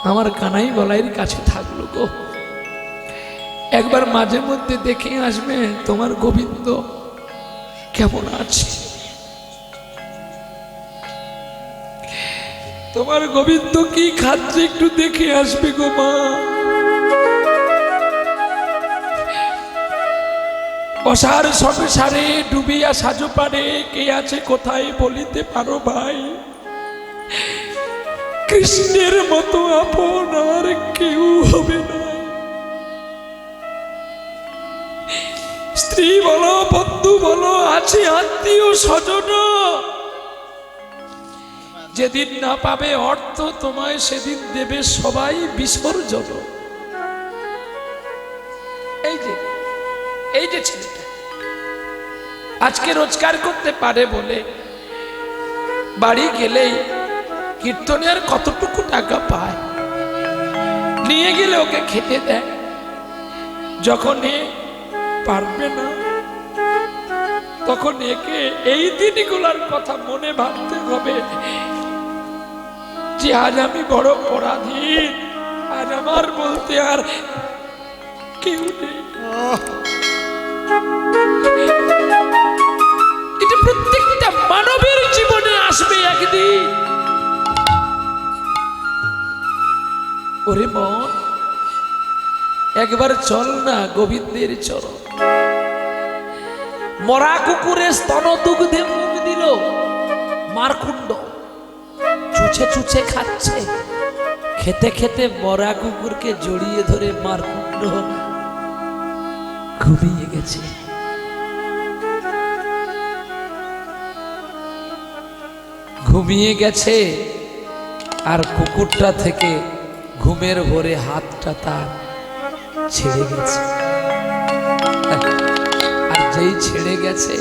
আমার কানাই বলাইয়ের কাছে থাকলো গো। একবার মাঝে মধ্যে দেখে আসবে তোমার গোবিন্দ কেমন আছে। তোমার গোবিন্দ কি খাচ্ছে একটু দেখে আসবে গো মা। অসার সংসারে ডুবিয়া সাজো পারে কে আছে কোথায় বলিতে পারো ভাই, কৃষ্ণের মতো আপন আর কেউ হবে না। স্ত্রী বলো, বন্ধু বলো, আছে আত্মীয় স্বজন, যেদিন না পাবে অর্থ তোমায় সেদিন দেবে সবাই বিসর্জন। এই যে ছেলেটা আজকে রোজগার করতে পারে বলে বাড়ি গেলেই কীর্তনে আর কতটুকু টাকা পায়, নিয়ে গেলে ওকে খেতে দেয়। যখন এ পারবে না তখন একে এই দিনগুলোর কথা মনে ভাবতে হবে যে আজ আমি বড় পরাধীন, আজ আমার বলতে আর কেউ নেই। এটা প্রত্যেকটা মানবের জীবনে আসবে একদিন। ওরে মন, একবার চল না গোবিন্দের চরণ। মরা কুকুরের স্তন দুগ্ধে মুখ দিল মারকুণ্ড, চুছে চুছে খাচ্ছে, খেতে খেতে মরা কুকুরকে জড়িয়ে ধরে মারকুণ্ড ঘুমিয়ে গেছে। ঘুমিয়ে গেছে আর কুকুরটা থেকে ঘুমের ভরে হাতটা তার ছেড়ে গেছে। আর যেই ছেড়ে গেছে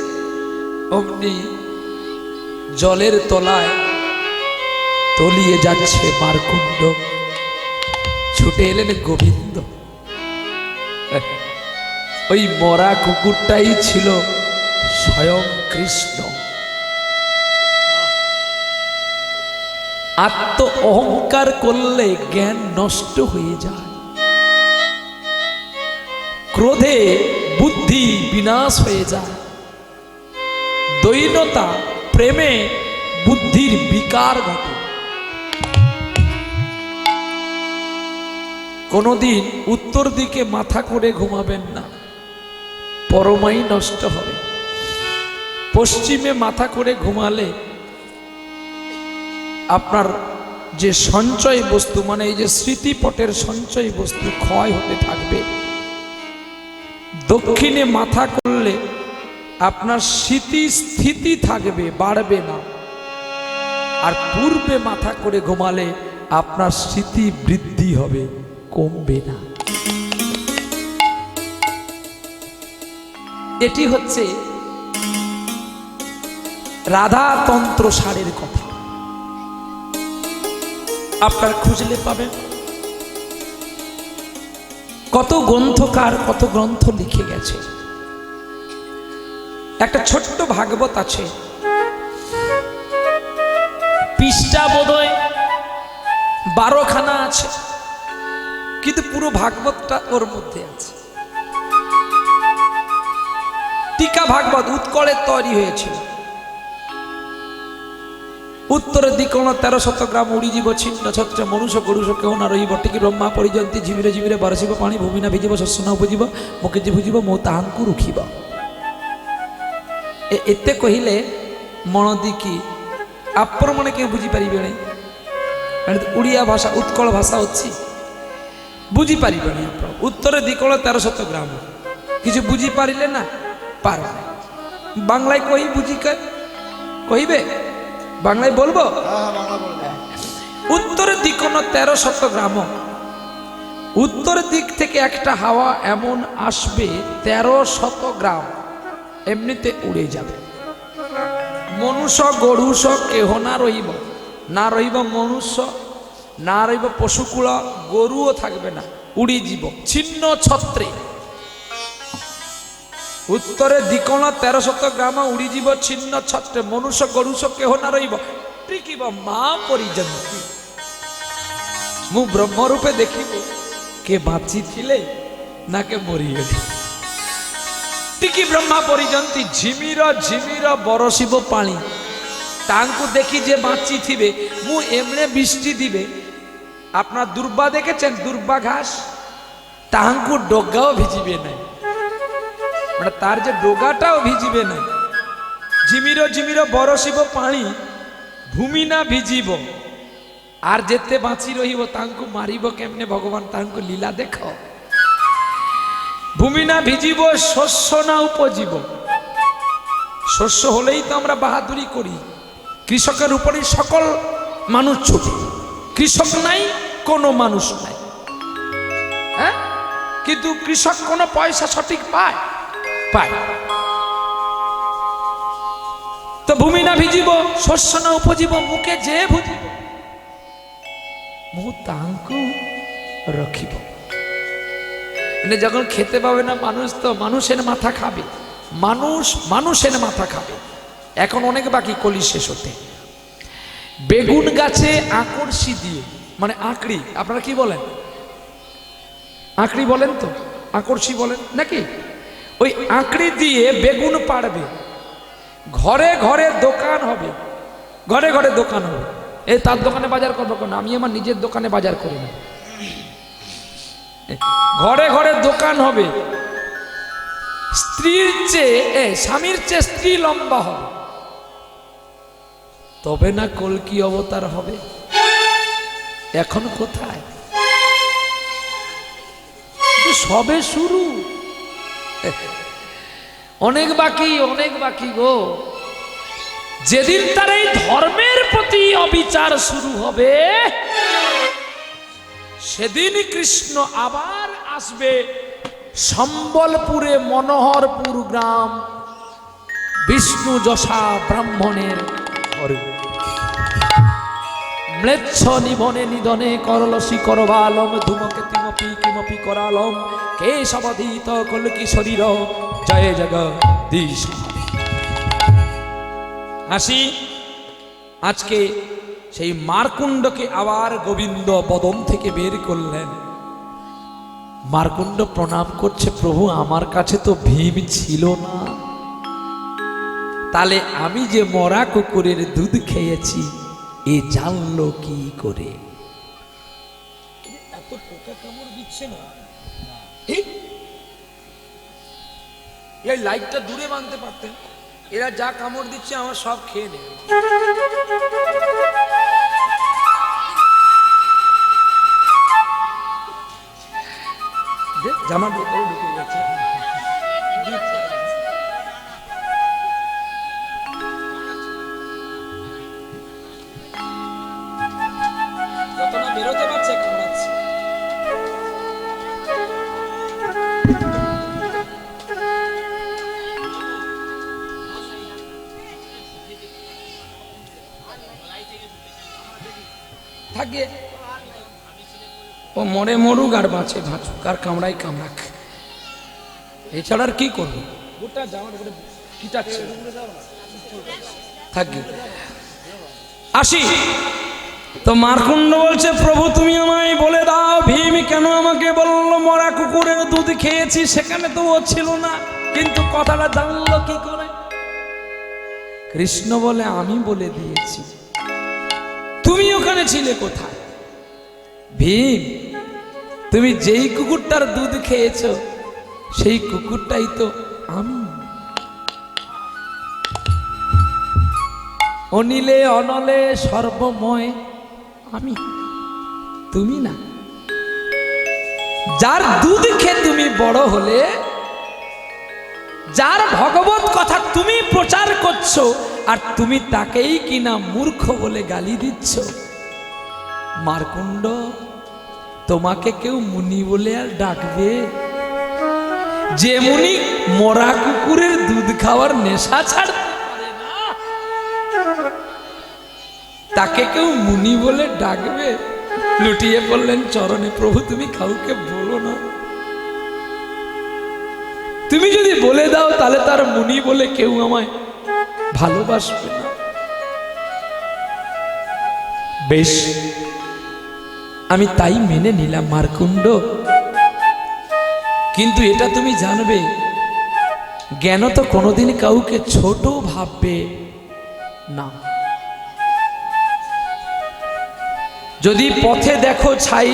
অমনি জলের তলায় তলিয়ে যাচ্ছে মারকুণ্ড। ছুটে এলেন গোবিন্দ। ওই মরা কুকুরটাই ছিল স্বয়ং কৃষ্ণ। আত্ম অহংকার করলে জ্ঞান নষ্ট হয়ে যায়, ক্রোধে বুদ্ধি বিনাশ হয়ে যায়, দৈনতা প্রেমে বুদ্ধির বিকার ঘটে। কোনদিন উত্তর দিকে মাথা করে ঘুমাবেন না, পরমাই নষ্ট হবে। পশ্চিমে মাথা করে ঘুমালে আপনার যে সঞ্চয় বস্তু, মানে এই যে স্মৃতিপটের সঞ্চয় বস্তু ক্ষয় হতে থাকবে। দক্ষিণে মাথা করলে আপনার স্মৃতি স্থিতি থাকবে, বাড়বে না। আর পূর্বে মাথা করে ঘুমালে আপনার স্মৃতি বৃদ্ধি হবে, কমবে না। এটি হচ্ছে রাধাতন্ত্র সারের কথা। আপনার খুঁজলে পাবেন। কত গ্রন্থকার কত গ্রন্থ লিখে গেছে। একটা ছোট্ট ভাগবত আছে, পৃষ্ঠা বোধহয় 12খানা আছে, কিন্তু পুরো ভাগবতটা ওর মধ্যে আছে। টিকা ভাগবত উৎকলে তৈরি হয়েছিল। উত্তরের দিকে 1300 গ্রাম উড়িଯିବ ছিন্ন ছত্রে মনুষ্য গরুষ কেহ না রহিব। টিকি ব্রহ্মা পরিজন্তি ঝিমিরে ঝিমিরে বরସିବ ପାଣି ଭୂମି ନା ଭିଜିବ ଶସ୍ୟ ନ ବୁଝିବ ମୁକେ ଯେ ବୁଝିବ ମୋ ତାହାଙ୍କୁ ରୁଖିବ। ଏତେ କହିଲେ ମନ ଦିକି ଆପଣ ମାନେ କେହି ବୁଝିପାରିବେନି। ଓଡ଼ିଆ ଭାଷା ଉତ୍କଳ ଭାଷା ଅଛି, ବୁଝିପାରିବେନି ଆପଣ। ଉତ୍ତର ଦିକଳ 1300 ଗ୍ରାମ কিছু ବୁଝିପାରିଲେ ନା পার। বাংলায় কই বুঝি কইবে, বাংলায় বলবো। উত্তর দিক 1300 গ্রাম। উত্তর দিক থেকে একটা হাওয়া এমন আসবে 1300 গ্রাম এমনিতে উড়ে যাবে। মনুষ্য গরুষ কেহ না রহিব, না রহিব মনুষ্য, না রহিব পশুকুল, গরুও থাকবে না, উড়ি যাব ছিন্ন ছত্রে। উত্তরে দিকণ 1300 গ্রাম উড়ি যাব ছিন্ন ছত্রে। মনুষ্য গরুষ কেহ না রহিব। টিকিব মা পরিজন্তি। মু ব্রহ্ম রূপে দেখিব কে বাঁচি থিলে না কে মরিগলে। টিকি ব্রহ্মা পরিজন্তি ঝিমির ঝিমির বরসিব পানি। তাঙ্কু দেখি যে বাঁচি থিবে মু এমনে বৃষ্টি দিবে। আপনার দুর্বা দেখেছেন, দুর্বা ঘাস, তাহাঙ্কু ডগাও ভিজিবে না। মানে তার যে ডোগাটাও ভিজিবে না। ঝিমির ঝিমির বরসিব পানি ভূমি না ভিজিব, আর যেতে বাঁচি রহিব তাঙ্কু মারিব কেমনে ভগবান, তাঙ্কু লীলা দেখ। ভূমি না ভিজিব, শস্য না উপজিব। শস্য হলেই তো আমরা বাহাদুরি করি, কৃষকের উপরেই সকল মানুষ ছুটে। কৃষক নাই কোনো মানুষ নাই, হ্যাঁ, কিন্তু কৃষক কোনো পয়সা সঠিক পায়? পায়। তো ভূমি না ভিজিব, শস্য না উপজিব, মুখে যে ভুজিব মুহ তাঙ্কু রখিব। মানে যখন খেতে পাবে না মানুষ, তো মানুষের মাথা খাবে, মানুষ মানুষের মাথা খাবে। এখন অনেক বাকি কলি শেষ হতে। বেগুন গাছে আকর্ষি দিয়ে, মানে আঁকড়ি, আপনারা কি বলেন? আঁকড়ি বলেন তো, আকর্ষি বলেন নাকি? ওই আঁকড়ি দিয়ে বেগুন পাড়বে, ঘরে ঘরে দোকান হবে, ঘরে ঘরে দোকান হবে। এই তার দোকানে বাজার করবো কেন, আমি আমার নিজের দোকানে বাজার করি না। ঘরে ঘরে দোকান হবে। স্ত্রীর চেয়ে স্বামীর চেয়ে স্ত্রী লম্বা হবে, তবে না কলকি অবতার হবে। এখন কোথায়? সবে শুরু, অনেক বাকি, অনেক বাকি গো। যেদিন তার এই ধর্মের প্রতি অবিচার শুরু হবে, সেদিন কৃষ্ণ আবার আসবে সম্বলপুরে মনোহরপুর গ্রাম বিষ্ণু যশা ব্রাহ্মণের ঘরে। ম্লেচ্ছ নিবনে নিধনে করলসি করবালম ধূমকেতুমপি কিমপি করালম কেশবধীত কলকি শরীর জয় জগদীশ। আসি আজকে সেই মারকুণ্ডকে আবার গোবিন্দ বদন থেকে বের করলেন। মারকুণ্ড প্রণাম করছে, প্রভু আমার কাছে তো ভীম ছিল না, তাহলে আমি যে মরা কুকুরের দুধ খেয়েছি এ জানলো কি করে? এত পোকা কামড় দিচ্ছে না, এই লাইটটা দূরে বাঁধতে পারতেন, এরা যা কামড় দিচ্ছে আমার সব খেয়ে নেবে। জামা ঢুকে গেছে। যত না বেরোতে পারছে কামড়াচ্ছে। থাকে ও মরে মরুক আর বাঁচে বাঁচুক, আর কামড়াই কামড়াক, এছাড়া আর কি করবো? গোটা জামার উপরে কিটাচ্ছে। থাকি আসি তো মারকুণ্ড বলছে, প্রভু তুমি আমায় বলে দাও ভীম কেন আমাকে বললো মরা কুকুরের দুধ খেয়েছি, সেখানে তো ও ছিল না, কিন্তু কথাটা জানলো কি করে? কৃষ্ণ বলে আমি বলে দিয়েছি, তুমি ওখানে ছিলে কোথায়? ভীম তুমি যেই কুকুরটার দুধ খেয়েছো সেই কুকুরটাই তো আমি। অনিলে অনলে সর্বময় আমি, তুমি না। যার দুধ খেয়ে তুমি বড় হলে, যার ভগবত কথা তুমি প্রচার করছো, আর তুমি তাকেই কিনা মূর্খ বলে গালি দিচ্ছ। মারকুণ্ড তোমাকে কেউ মুনি বলে আর ডাকবে? যে মুনি মরা কুকুরের দুধ খাওয়ার নেশা ছাড়তে পারে না, তাকে কেউ মুনি বলে ডাকবে? লুটিয়ে পড়লেন চরণে, প্রভু তুমি কাউকে বলো না, তুমি যদি বলে দাও তাহলে তার মুনি বলে কেউ আমায় ভালোবাসবে না। বেশ, আমি তাই মেনে নিলাম মারকুণ্ড, কিন্তু এটা তুমি জানবে জ্ঞান তো কোনোদিন কাউকে ছোট ভাববে না। যদি পথে দেখো ছাই,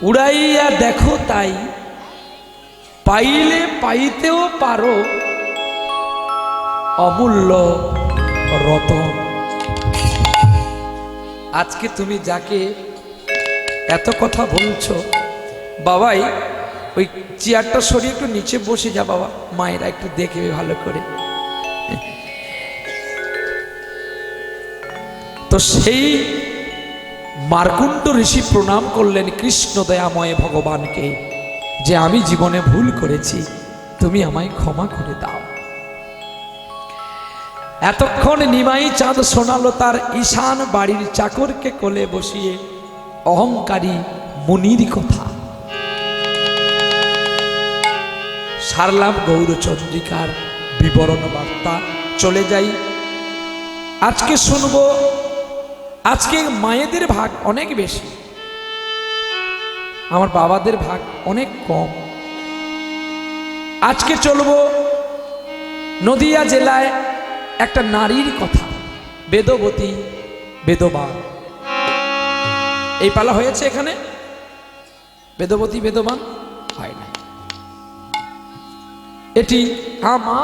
উড়াইয়া দেখো তাই, পাইলে পাইতেও পারো অমূল্য রতন। আজকে তুমি যাকে এত কথা বলছো, বাবাই ওই চেয়ারটা সরিয়ে একটু নিচে বসে যা বাবা, মায়েরা একটু দেখবে ভালো করে। তো সেই মার্কুণ্ড ঋষি প্রণাম করলেন কৃষ্ণ দয়াময় ভগবানকে, যে আমি জীবনে ভুল করেছি, তুমি আমায় ক্ষমা করে দাও। এতক্ষণ নিমাই চাঁদ শোনালো তার ঈশান বাড়ির চাকরকে কোলে বসিয়ে অহংকারী মুনির কথা। সারলাম গৌরচন্দ্রিকার বিবরণ বার্তা। চলে যাই, আজকে শুনবো, আজকে মায়েদের ভাগ অনেক বেশি, আমার বাবাদের ভাগ অনেক কম। আজকে চলবো নদিয়া জেলায় একটা নারীর কথা, বেদবতী বেদবান। এই পালা হয়েছে এখানে, বেদবতী বেদবান হয় না। এটি মা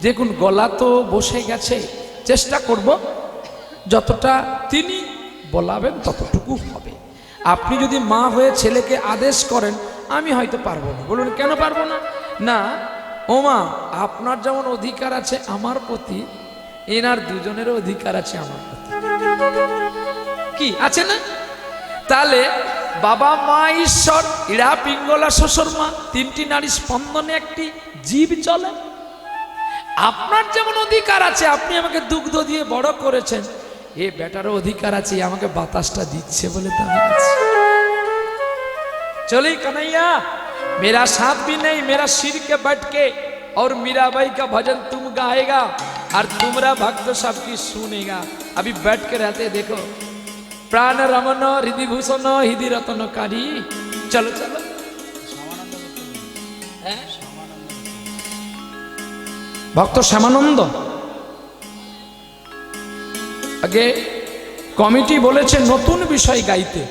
দেখুন, গলা তো বসে গেছে, চেষ্টা করব যতটা তিনি বলাবেন ততটুকু হবে। আপনি যদি মা হয়ে ছেলেকে আদেশ করেন, আমি হয়তো পারবো না। বলুন কেন পারবো না? না ও মা, আপনার যেমন অধিকার আছে আমার প্রতি, এনার দুজনেরও অধিকার আছে আমার প্রতি, কি আছে না? তাহলে বাবা মা ঈশ্বর, ইড়া পিঙ্গলা শ্বশুর মা, তিনটি নারী স্পন্দনে একটি জীব চলে। আপনার যেমন অধিকার আছে, আপনি আমাকে দুগ্ধ দিয়ে বড় করেছেন, এ বেটারও অধিকার আছে আমাকে বাতাসটা দিচ্ছে বলে তো আমি আছি। चली कन्हैया, मेरा साथ भी नहीं, मेरा सिर के बैठ के और मीराबाई का भजन तुम गाएगा और तुम्हारा भक्त सबकी सुनेगा। अभी बैठ के रहते देखो, प्राण रमन हृदय भूषण हृदय रत्नकारी। चलो चलो, भक्त श्यामानंद आगे कमिटी बोलेছে নতুন বিষয় গাইতে।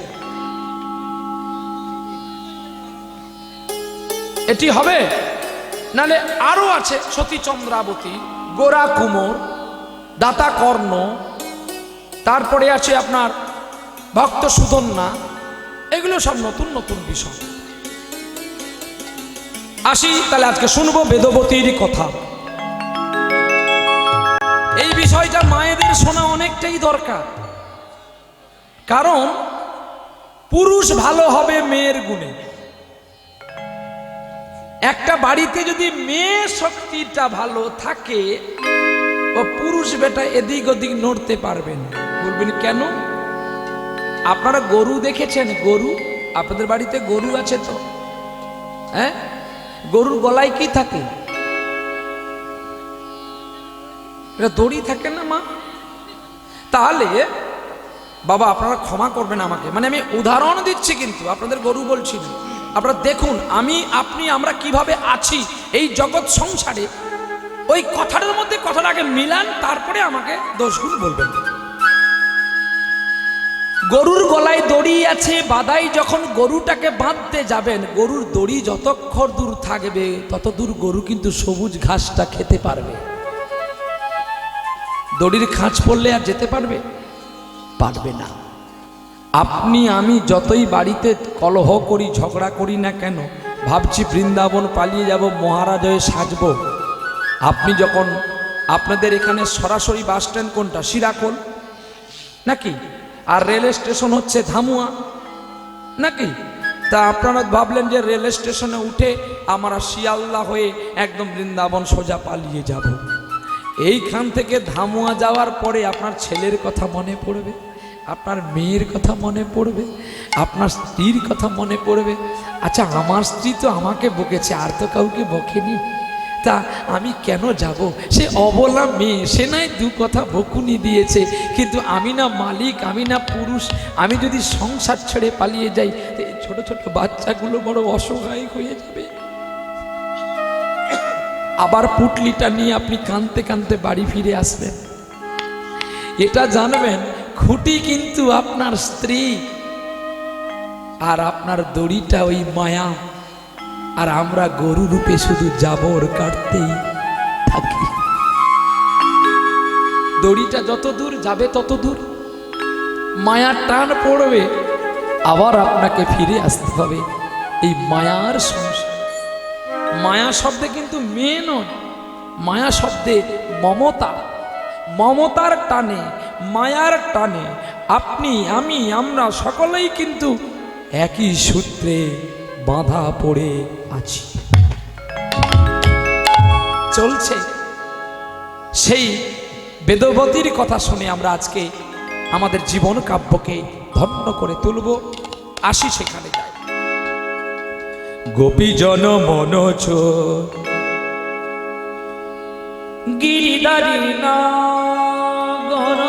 এটি হবে, নালে আরো আছে সতী চন্দ্রাবতী, গোরা কুমোর, দাতা কর্ণ, তারপরে আছে আপনার ভক্ত সুদন্না। এগুলো সব নতুন নতুন বিষয়। আসি তাহলে, আজকে শুনবো বেদবতীর কথা। এই বিষয়টা মায়েদের শোনা অনেকটাই দরকার, কারণ পুরুষ ভালো হবে মেয়ের গুণে। একটা বাড়িতে যদি মেয়ে শক্তিটা ভালো থাকে, ও পুরুষ বেটা এদিক ওদিক নড়তে পারবেন। বলবেন কেন? আপনারা গরু দেখেছেন? গরু, আপনাদের বাড়িতে গরু আছে তো? হ্যাঁ, গরুর গলায় কি থাকে? এটা দড়ি থাকে না মা? তাহলে বাবা আপনারা ক্ষমা করবেন আমাকে, মানে আমি উদাহরণ দিচ্ছি, কিন্তু আপনাদের গরু বলছি না। আপনারা দেখুন আমি আপনি আমরা কিভাবে আছি এই জগৎ সংসারে, ওই কথাটার মধ্যে কথাটাকে মিলান, তারপরে আমাকে দোষগুলো বলবেন। গরুর গলায় দড়ি আছে, বাদাই যখন গরুটাকে বাঁধতে যাবেন, গরুর দড়ি যতক্ষণ দূর থাকবে তত দূর গরু কিন্তু সবুজ ঘাসটা খেতে পারবে। দড়ির খাঁচ পড়লে আর যেতে পারবে? পারবে না। আপনি আমি যতই বাড়িতে কলহ করি, ঝগড়া করি না কেন, ভাবছি বৃন্দাবন পালিয়ে যাব, মহারাজ হয়ে সাজবো। আপনি যখন, আপনাদের এখানে সরাসরি বাস স্ট্যান্ড কোনটা? শিরাকোল নাকি? আর রেল স্টেশন হচ্ছে ধামুয়া নাকি? তা আপনারা ভাবলেন যে রেল স্টেশনে উঠে আমরা শিয়ালদা হয়ে একদম বৃন্দাবন সোজা পালিয়ে যাব। এইখান থেকে ধামুয়া যাওয়ার পরে আপনার ছেলের কথা মনে পড়বে, আপনার মেয়ের কথা মনে পড়বে, আপনার স্ত্রীর কথা মনে পড়বে। আচ্ছা, আমার স্ত্রী তো আমাকে বকেছে, আর তো কাউকে বকেনি, তা আমি কেন যাব? সে অবলা মেয়ে, সে নাই দু কথা বকুনি দিয়েছে, কিন্তু আমি না মালিক, আমি না পুরুষ। আমি যদি সংসার ছেড়ে পালিয়ে যাই, ছোট ছোট বাচ্চাগুলো বড় অসহায় হয়ে যাবে। আবার পুটলিটা নিয়ে আপনি কাঁদতে কাঁদতে বাড়ি ফিরে আসবেন। এটা জানবেন, খুঁটি কিন্তু আপনার স্ত্রী, আর আপনার দড়িটা ওই মায়া। আর আমরা গরু রূপে শুধু জাবর কাটতেই থাকি। দড়িটা যত দূর যাবে তত দূর মায়ার টান পড়বে, আবার আপনাকে ফিরে আসতে হবে এই মায়ার সংসার। মায়া শব্দে কিন্তু মেয়ে নয়, মায়া শব্দে মমতা। মমতার টানে, মায়ার টানে আপনি আমি আমরা সকলেই কিন্তু একই সূত্রে বাঁধা পড়ে আছি। চলছে সেই বেদবতীর কথা শুনে আমরা আজকে আমাদের জীবন কাব্যকে ধন্য করে তুলব। আসি সেখানে যাই। গোপীজন মনোজ গিরিধারী নাগর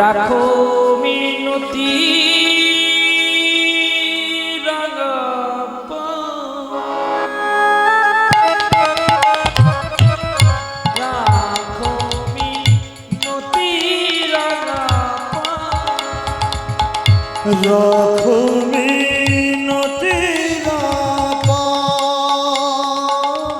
রাখো মিনতি রাখো মিনতি রাখো মিনতি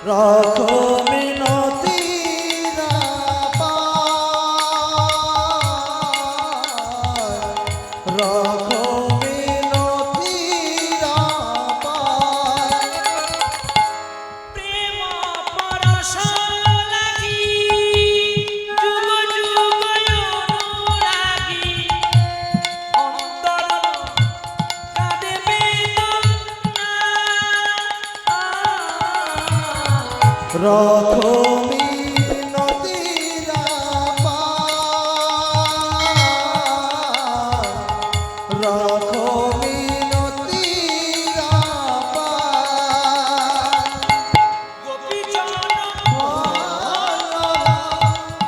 রাখো মিনতি রাখো মিনতি প্রেম পরশ লাগি যুগ যুগ অনুরাগী অন্তর কাঁদে বেদনা। রাখো মিনতি রাখো মিনতি গোপীজন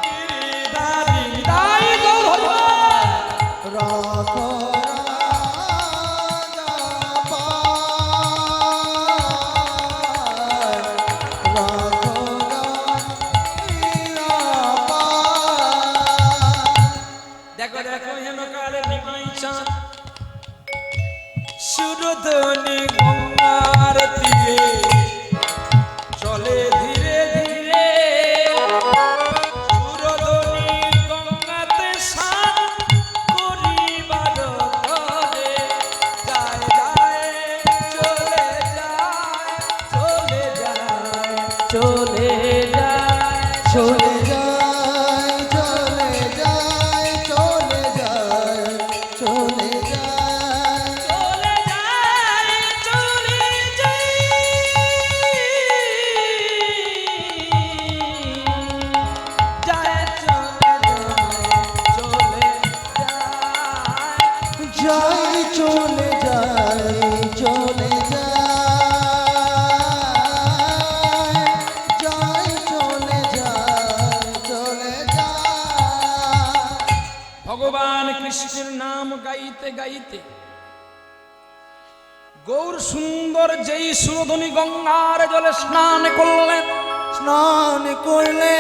গিরিধারী দাই গৌর রাখো দেখো দেখো হেন কালে নিমাই চাঁদ সুরধনি গঙ্গার তীরে চলে ধীরে ধীরে। সুরধনি গঙ্গাতে স্নান করিবার তরে যায় যায় চলে যায় চলে যায় চলে যায় চলে যায় চলে যায় চলে যায় চলে যায় চলে যায় চলে যায় যাই চলে যায় চলে যায় যাই চলে যায় চলে যায়। ভগবান কৃষ্ণের নাম গাইতে গাইতে গৌর সুন্দর যেই সুরধনী গঙ্গার জলে স্নান করলেন। স্নান করলে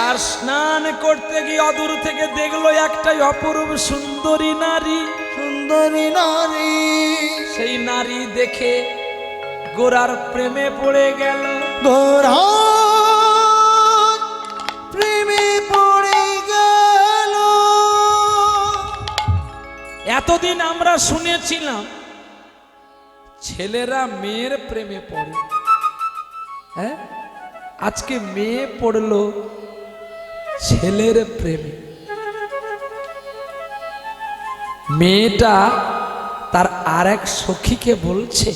আর স্নান করতে গিয়ে অদূর থেকে দেখলো একটাই অপরূপ সুন্দরী নারী। সুন্দরী নারী সেই নারী দেখে গোরার প্রেমে পড়ে গেল। গোরা প্রেমে পড়ে গেল। এতদিন আমরা শুনেছিলাম ছেলেরা মেয়ের প্রেমে পড়ে, হ্যাঁ আজকে মেয়ে পড়লো ছেলের প্রেমে। মেয়েটা তার আর এক সখীকে বলছে,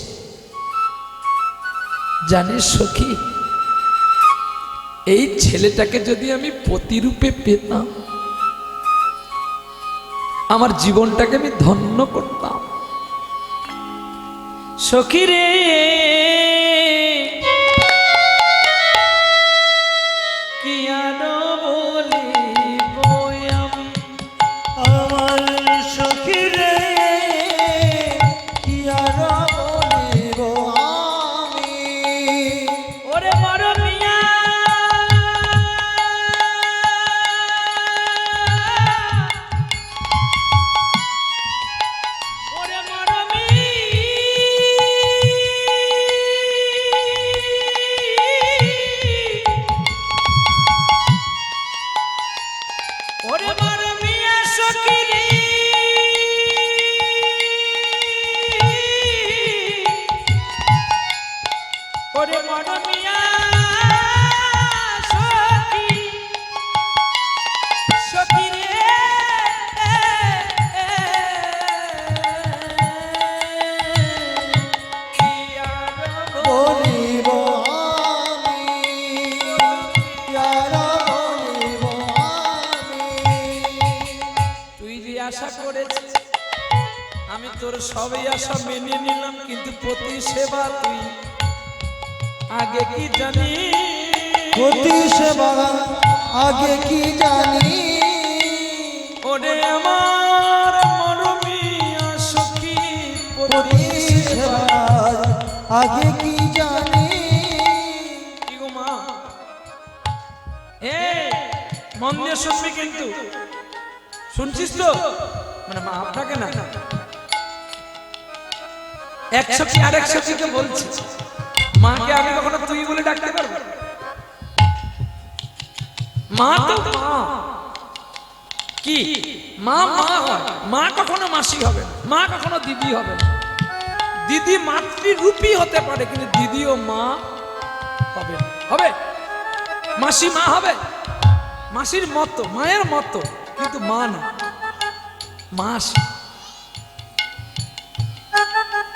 জানিস সখী, এই ছেলেটাকে যদি আমি পতিরূপে পেতাম আমার জীবনটাকে আমি ধন্য করতাম। সখী রে কি আনো বলিব আমি, আমার সখী রে বলিব আমি ওরে বড় মিয়া ওরে বড় ওরে বড় মিয়া সখী রে ওরে বড় মিয়া সখী সখী রে কি আর বলিব আমি যারা বলিব আমি তুই যে আশা করেছিস আমি তোর সবই আশা মেনে নিলাম, কিন্তু প্রতি সেবা তুই আগে কি জানি প্রতি সেবা আগে কি জানি ওরে আমার মরমিয়া সখী প্রতি সেবা আগে কি জানি কি গো মা এই মন দিয়ে শুনবি কিন্তু শুনছিস তো মানে মা আপনাকে না এক সখী আরেক সখীকে বলছি মাকে আমি কখনো তুই বলে ডাকতে পারবো? মা তো মা কি মা মা হয়, মা কখনো মাসি হবে না, মা কখনো দিদি হবে না। দিদি মাতৃরূপী হতে পারে কিন্তু দিদিও মা হবে না। হবে মাসি মা হবে, মাসির মতো মায়ের মতো, কিন্তু মা না, মাসি।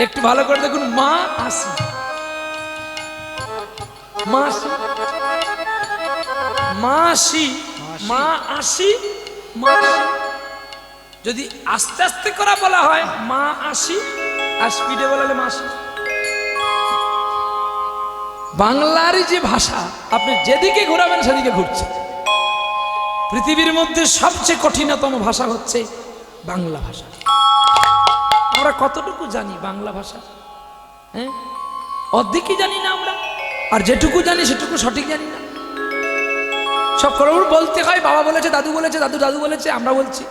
একটু ভালো করে দেখুন, মা আসি মাসি মাসি মা আসি মাসি। যদি আস্তে আস্তে করা বলা হয় মা আসি, আর স্পিডে বলালে মাসি। বাংলার যে ভাষা আপনি যেদিকে ঘোরাবেন সেদিকে ঘুরছে। পৃথিবীর মধ্যে সবচেয়ে কঠিনতম ভাষা হচ্ছে বাংলা ভাষা। আমরা কতটুকু জানি বাংলা ভাষা? হ্যাঁ, অর্ধেকই জানি না আমরা, আর যেটুকু জানি সেটুকু সঠিক জানি না। সব খবর বলতে হয়, বাবা বলেছে, দাদু বলেছে, দাদু দাদু বলেছে, আমরা বলছি,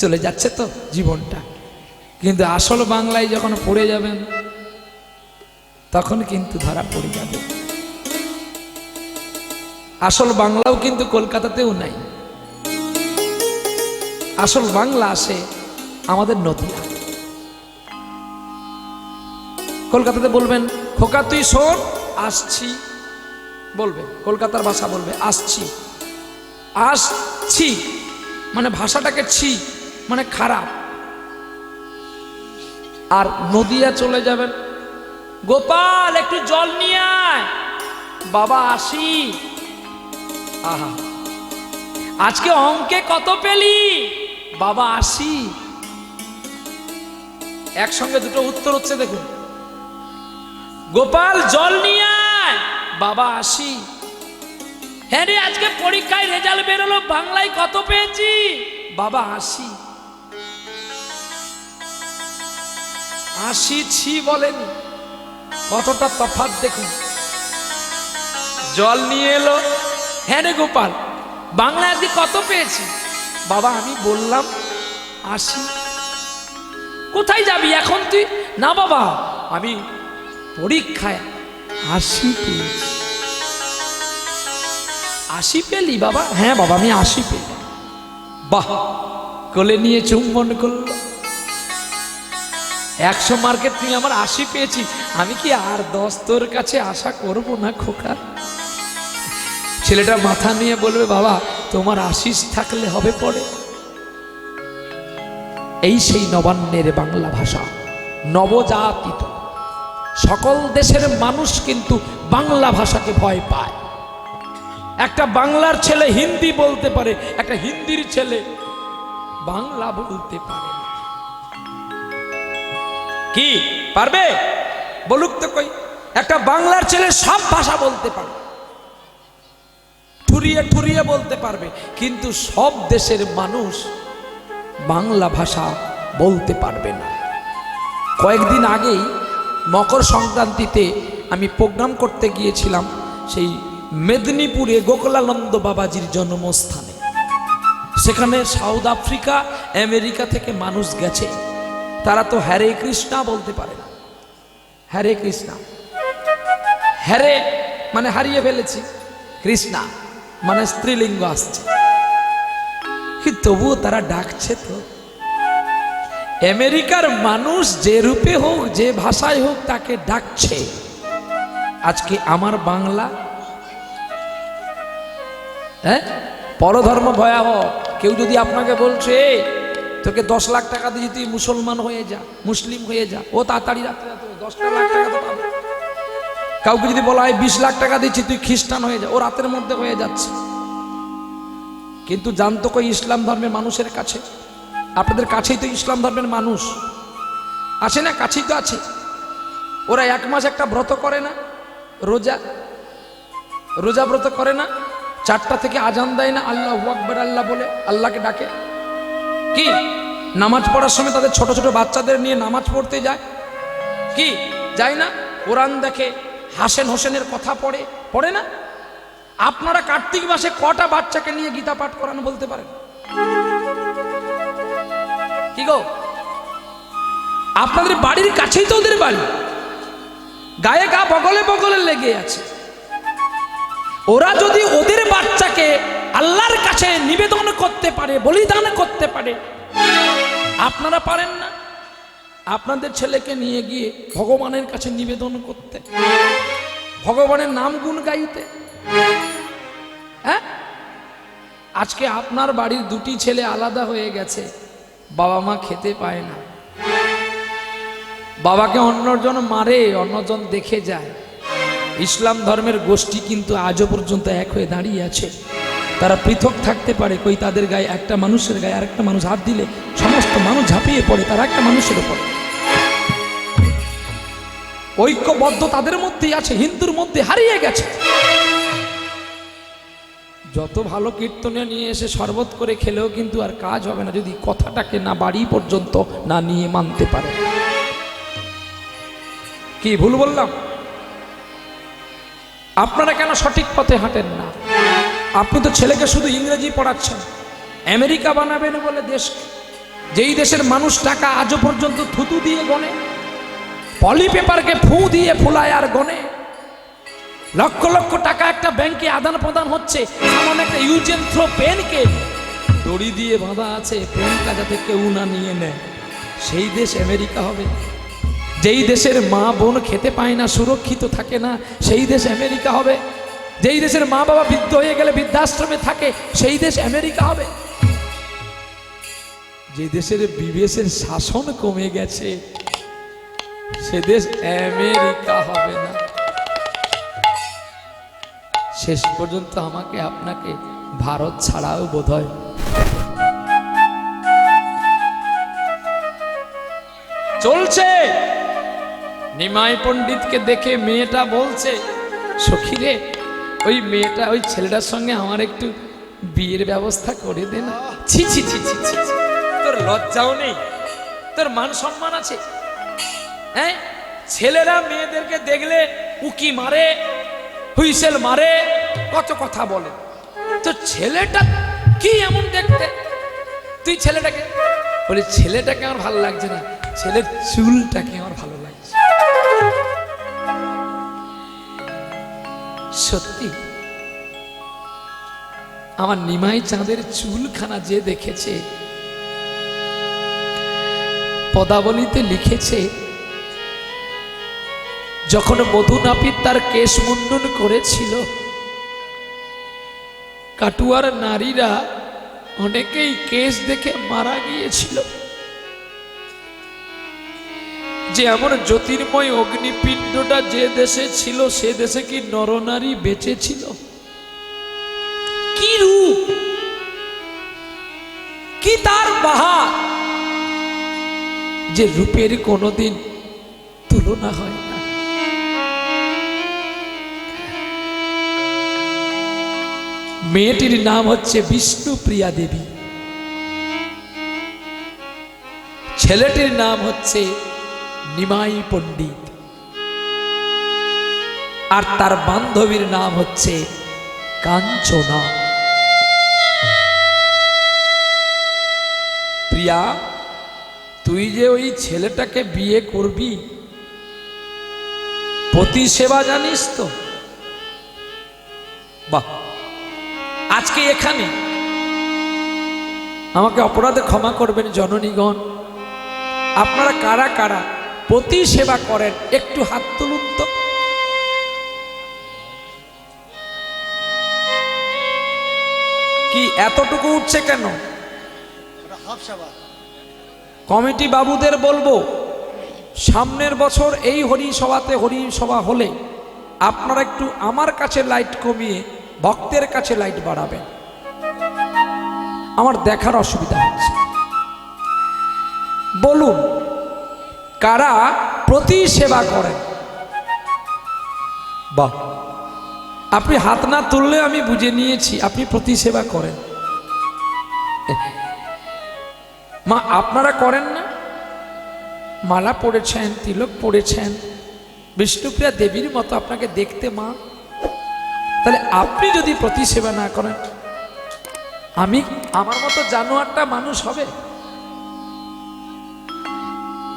চলে যাচ্ছে তো জীবনটা। কিন্তু আসল বাংলায় যখন পড়ে যাবেন তখন কিন্তু ধরা পড়ে যাবে। আসল বাংলাও কিন্তু কলকাতাতেও নাই। আসল বাংলা আসে আমাদের নদিয়া। কলকাতাতে বলবেন খোকা তুই শোন আসছি, বলবে কলকাতার ভাষা বলবে আসছি। আসছি মানে ভাষাটাকে ছি মানে খারাপ। আর নদিয়া চলে যাবেন, গোপাল একটু জল নিয়ে আয়, বাবা আসি। আহা, আজকে অঙ্কে কত পেলি? বাবা আসি। একসঙ্গে দুটো উত্তর হচ্ছে দেখুন। গোপাল জল নিয়ে আয়, বাবা আসি। হ্যাঁ রে, আজকে পরীক্ষায় রেজাল্ট বেরোলো, বাংলায় কত পেয়েছি? বাবা আসি। আসিছি বলেনি, কতটা তফাৎ দেখুন। জল নিয়ে এলো, হ্যাঁ রে গোপাল বাংলায় আজকে কত পেয়েছি? বাবা আমি বললাম আসি। কোথায় যাবি এখন তুই? না বাবা আমি পরীক্ষায় 80 পেয়েছি। 80 পেলি বাবা? হ্যাঁ বাবা আমি 80 পেলি। বাহ, কোলে নিয়ে চুম্বন করলো। 100 মার্কেট তুই আমার 80 পেয়েছি, আমি কি আর 10 তোর কাছে আশা করব না খোকা? ছেলেটা মাথা নিয়ে বলবে বাবা তোমার আশিস থাকলে হবে পরে। এই সেই নবান্নের বাংলা ভাষা, নবজাতিত সকল দেশের মানুষ কিন্তু বাংলা ভাষাকে ভয় পায়। একটা বাংলার ছেলে হিন্দি বলতে পারে, একটা হিন্দির ছেলে বাংলা বলতে পারে না। কি পারবে? বলুক তো কই। একটা বাংলার ছেলে সব ভাষা বলতে পারে, ঠুরিয়ে ঠুরিয়ে বলতে পারবে, কিন্তু সব দেশের মানুষ বাংলা ভাষা বলতে পারবে না। কয়েকদিন আগেই মকর সংক্রান্তিতে আমি প্রোগ্রাম করতে গিয়েছিলাম সেই মেদিনীপুরে গোকুলানন্দ বাবাজির জন্মস্থানে। সেখানে সাউথ আফ্রিকা আমেরিকা থেকে মানুষ গেছে, তারা তো হরে কৃষ্ণা বলতে পারে না। হরে কৃষ্ণা, হরে মানে হারিয়ে ফেলেছি, কৃষ্ণা মানে স্ত্রীলিঙ্গ আসছে, কিন্তু তবুও তারা ডাকছে। তো আমেরিকার মানুষ যে রূপে হোক যে ভাষায় হোক তাকে ডাকছে। আজকে আমার বাংলা, হ্যাঁ, পরধর্ম ভয়াবহ। কেউ যদি আপনাকে বলছে তোকে 10 লাখ টাকা দিয়ে তুই মুসলমান হয়ে যা, মুসলিম হয়ে যা, ও তাড়াতাড়ি রাত্রে 10 লাখ টাকা তো পাবে। কাউকে যদি বলা হয় 20 লাখ টাকা দিচ্ছি তুই খ্রিস্টান হয়ে যা, ও রাতের মধ্যে হয়ে যাচ্ছে। কিন্তু জানতো কই ইসলাম ধর্মের মানুষের কাছে? আপনাদের কাছেই তো ইসলাম ধর্মের মানুষ আছে না, কাছেই তো আছে। ওরা 1 মাস একটা ব্রত করে না, রোজা ব্রত করে না, 4টা থেকে আজান দেয় না, আল্লাহু আকবার আল্লাহ বলে আল্লাহকে ডাকে। কি নামাজ পড়ার সময় তাদের ছোট ছোট বাচ্চাদের নিয়ে নামাজ পড়তে যায়, কি যায় না? কোরআন দেখে, হাসেন হোসেনের কথা পড়ে না? আপনারা কার্তিক মাসে কটা বাচ্চাকে নিয়ে গীতা পাঠ করানো বলতে পারেন? কি গো, আপনাদের বাড়ির কাছেই তো ওদের বাড়ি, গায়ে গা বগলে বগলে লেগে আছে। ওরা যদি ওদের বাচ্চাকে আল্লাহর কাছে নিবেদন করতে পারে, বলিদান করতে পারে, আপনারা পারেন না? আপনাদের ছেলেকে নিয়ে গিয়ে ভগবানের কাছে নিবেদন করতে, ভগবানের নাম গুণ গাইতে। হ্যাঁ, আজকে আপনার বাড়ির 2টি ছেলে আলাদা হয়ে গেছে, বাবা মা খেতে পায় না, বাবাকে অন্যজন মারে, অন্যজন দেখে যায়। ইসলাম ধর্মের গোষ্ঠী কিন্তু আজও পর্যন্ত এক হয়ে দাঁড়িয়ে আছে। তারা পৃথক থাকতে পারে, কই তাদের গায়ে, একটা মানুষের গায়ে আরেকটা মানুষ হাত দিলে সমস্ত মানুষ ঝাঁপিয়ে পড়ে তারা একটা মানুষের উপর। ঐক্যবদ্ধ তাদের মধ্যেই আছে, হিন্দুর মধ্যে হারিয়ে গেছে। যত ভালো কীর্তনে নিয়ে এসে শরবত করে খেলেও কিন্তু আর কাজ হবে না যদি কথাটাকে না বাড়ি পর্যন্ত না নিয়ে মানতে পারে। কি ভুল বললাম? আপনারা কেন সঠিক পথে হাঁটেন না? আপনি তো ছেলেকে শুধু ইংরেজি পড়াচ্ছেন, আমেরিকা বানাবেন বলে দেশকে, যেই দেশের মানুষ টাকা আজও পর্যন্ত থুতু দিয়ে গনে, পলি পেপারকে ফু দিয়ে ফুলায় আর গনে, লক্ষ লক্ষ টাকা একটা ব্যাংকে আদান প্রদান হচ্ছে, এমন একটা ইউজ এন্ড থ্রো পেনকে দড়ি দিয়ে বাঁধা আছে, পেনটা যাতে কেউ না নিয়ে নেয়, সেই দেশ আমেরিকা হবে। যেই দেশের মা বোন খেতে পায় না, সুরক্ষিত থাকে না, সেই দেশ আমেরিকা হবে। যেই দেশের মা বাবা বৃদ্ধ হয়ে গেলে বৃদ্ধাশ্রমে থাকে, সেই দেশ আমেরিকা হবে। যে দেশের বিদেশের শাসন কমে গেছে, সে দেশ আমেরিকা হবে না। শেষ পর্যন্ত আমাকে আপনাকে ভারত ছাড়াও বোধহয় চলছে। নিমাই পণ্ডিতকে দেখে মেয়েটা বলছে, সখী রে, ওই মেয়েটা, ওই ছেলেটার সঙ্গে আমার একটু বিয়ের ব্যবস্থা করে দে না। ছি ছি ছি ছি ছি, তোর লজ্জাও নেই, তোর মান সম্মান আছে? হ্যাঁ, ছেলেরা মেয়েদেরকে দেখলে উকি মারে, হুইসেল মারে, কত কথা বলে। তো ছেলেটা কি এমন দেখতে? তুই ছেলেটাকে বলি, ছেলেটাকে আমার ভালো লাগছে না, ছেলের চুলটাকে আমার ভালো লাগছে। সত্যি আমার নিমাই চাঁদের চুলখানা যে দেখেছে, পদাবলীতে লিখেছে, যখন মধু নাপিত তার কেশ মুন্ডন করেছিল, কাটুয়ার নারীরা অনেকেই কেশ দেখে মারা গিয়েছিল। যে এমন জ্যোতির্ময় অগ্নিপিণ্ডটা যে দেশে ছিল, সে দেশে কি নরনারী বেঁচে ছিল? কি রূপ, কি তার বাহার, যে রূপের কোনোদিন তুলনা হয় না। মেয়েটির নাম হচ্ছে বিষ্ণুপ্রিয়া দেবী, ছেলেটির নাম হচ্ছে নিমাই পণ্ডিত, আর তার বান্ধবীর নাম হচ্ছে কাঞ্চনা। প্রিয়া, তুই যে ওই ছেলেটাকে বিয়ে করবি, পতি সেবা জানিস তো? বাহ, আজকে এখানে আমাকে অপরাধে ক্ষমা করবেন জননীগণ, আপনারা কারা কারা পতি সেবা করেন একটু হাত তুলুন তো। কি এতটুকু উঠছে কেন? কমিটি বাবুদের বলবো, সামনের বছর এই হরিসভাতে হরিসভা হলে আপনারা একটু আমার কাছে লাইট কমিয়ে ভক্তের কাছে লাইট বাড়াবেন, আমার দেখার অসুবিধা হচ্ছে। বলুন কারা প্রতি সেবা করেন? বাহ, আপনি হাত না তুললে আমি বুঝে নিয়েছি আপনি প্রতি সেবা করেন। মা, আপনারা করেন না? মালা পড়েছেন, তিলক পড়েছেন, বিষ্ণুপ্রিয়া দেবীর মতো আপনাকে দেখতে মা। তাহলে আপনি যদি প্রতি সেবা না করেন, আমি আমার মতো জানোয়ারটা মানুষ হবে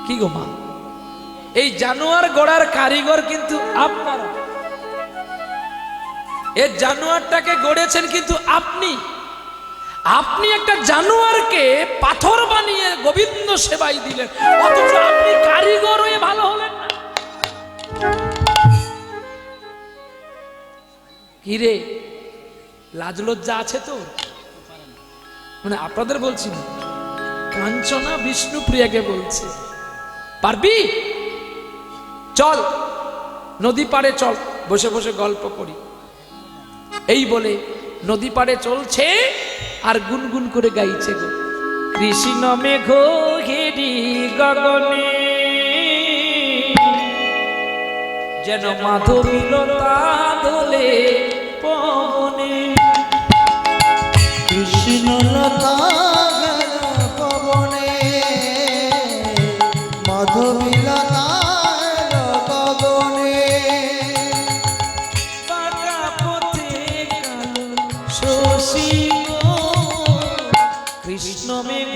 কি গো মা? এই জানোয়ার গড়ার কারিগর কিন্তু আপনারা, এই জানোয়ারটাকে গড়েছেন কিন্তু আপনি। আপনি একটা জানোয়ারকে পাথর বানিয়ে গোবিন্দ সেবাই দিলেন, অথচ আপনি কারিগর হয়ে ভালো হলেন না। কি রে, লাজ লজ্জা আছে তো? মানে আপনাদের বলছি না, কাঞ্চনা বিষ্ণুপ্রিয়াকে বলছে, পারবি? চল নদী পাড়ে চল, বসে বসে গল্প করি। এই বলে নদী পাড়ে চলছে আর গুনগুন করে গাইছে গো, কৃষ্ণ মেঘ ঘেরি গগনে যেন মাধবীলতা দোলে পবনে। কৃষ্ণলতা পবনে মাধবীলতা গগনে। পাকা পথে কালো শশী গো, কৃষ্ণ মেঘ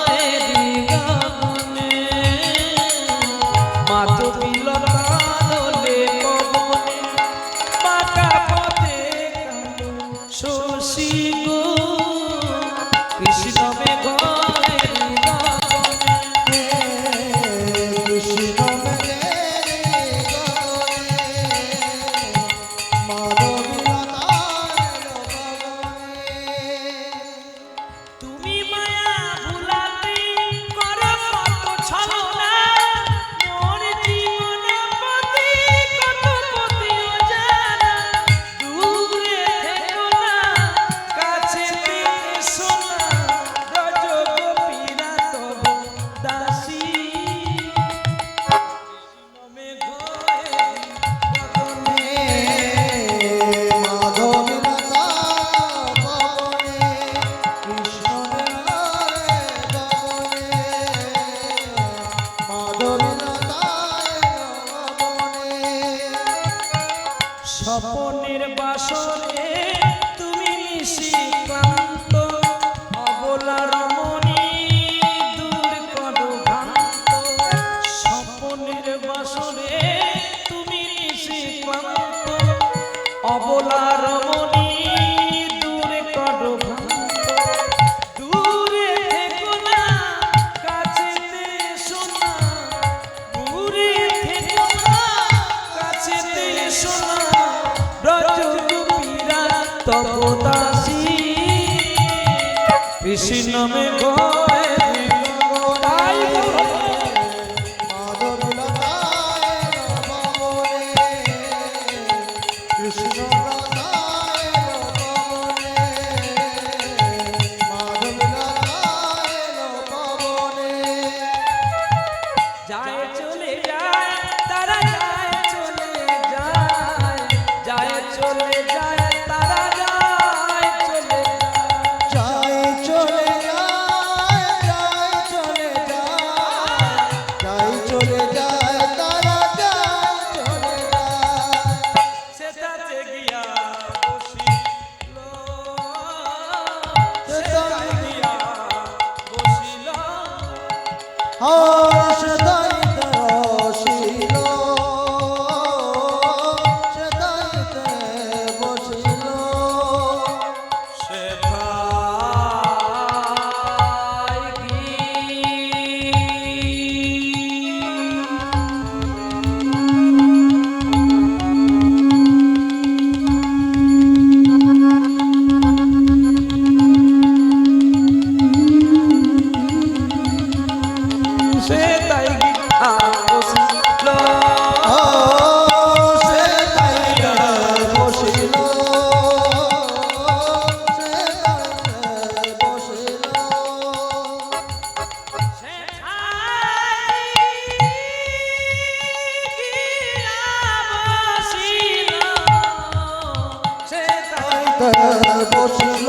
ঘেরি গগনে মাধবীলতা দোলে পবনে। পাকা পথে কালো শশী গো, কৃষ্ণ মেঘ ঘেরি গগনে। কৃষ্ণ মেঘের গগনে মাধবীলতা গগনে। তুমি মায়া ভুলাতে করো কত ছলনা, মোর জীবন পতি কত পতি অজানা। দূরে থেকো না, কাছে এসো না, ব্রজ গোপীরা তব দাসী। মেঘ ঘেরি মাধবীলতা পবনে কৃষ্ণ গগনে মাধবীলতা গগনে। স্বপনের বাসরে তুমি নিশিক্লান্ত, অবলা রমণী দূর করো ভ্রান্ত। স্বপনের বাসরে তুমি নিশিক্লান্ত, অবলা রমণী দূর করো ভ্রান্ত। দূরে থেকো না, কাছেতে এসো না, দূরে থেকো না, কাছেতে এসো না, ব্রজ গোপীরা তব দাসী। কৃষ্ণ মেঘ ঘেরি গগনে মাধবীলতা গগনে কৃষ্ণলতা গগনে মাধবীলতা গগনে। যায় চলে যায় তারা, যায় চলে যায়, যায় চলে যায় তারা, যায় চলে যায়। যায় চলে যায় বসল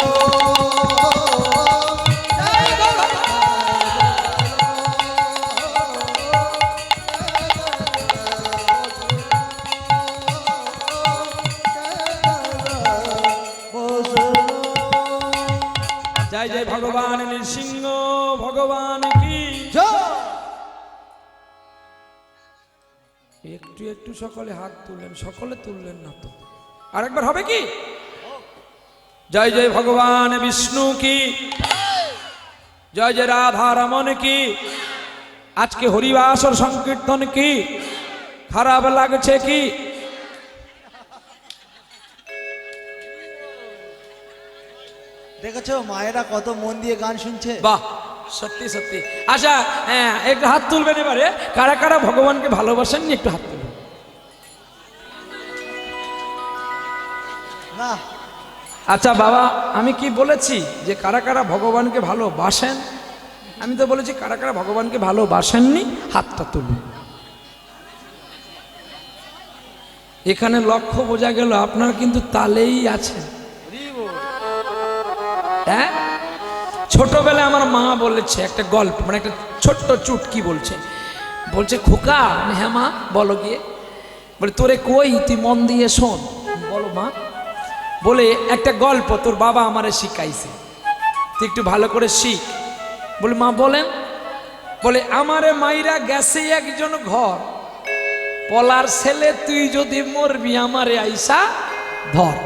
জয় জয় ভগবান নৃসিংহ ভগবান কি একটু একটু সকলে হাত তুললেন, সকলে তুললেন না তো, আরেকবার হবে কি? জয় জয় ভগবান বিষ্ণু কি, জয় জয় রাধা রমন কি। আজকে হরিবাসর সংকীর্তন কি খারাপ লাগছে কি? দেখেছো মায়েরা কত মন দিয়ে গান শুনছে। বাহ, সত্যি সত্যি। আচ্ছা হ্যাঁ, একটু হাত তুলবেন এবারে, কারা কারা ভগবানকে ভালোবাসেন নি একটু হাত তুলবেন। না আচ্ছা বাবা, আমি কি বলেছি যে কারা কারা ভগবানকে ভালোবাসেন? আমি তো বলেছি কারা কারা ভগবানকে ভালোবাসেননি হাতটা তুলুন। এখানে লক্ষ্য বোঝা গেল আপনার কিন্তু তালেই আছেন। হ্যাঁ, ছোটবেলায় আমার মা বলেছে একটা গল্প, মানে একটা ছোট্ট চুটকি বলছে, বলছে খোকা, হ্যাঁ মা বলো গিয়ে, বলে তোরে কই তুই মন দিয়ে শোন। বলো মা। বলে একটা গল্প তোর বাবা আমারে শিখাইছে, তুই একটু ভালো করে শিখ। বলে মা বলেন। বলে আমারে মাইরা গেছে একজন ঘর, পলার ছেলে তুই যদি মরবি আমারে আইসা ধর।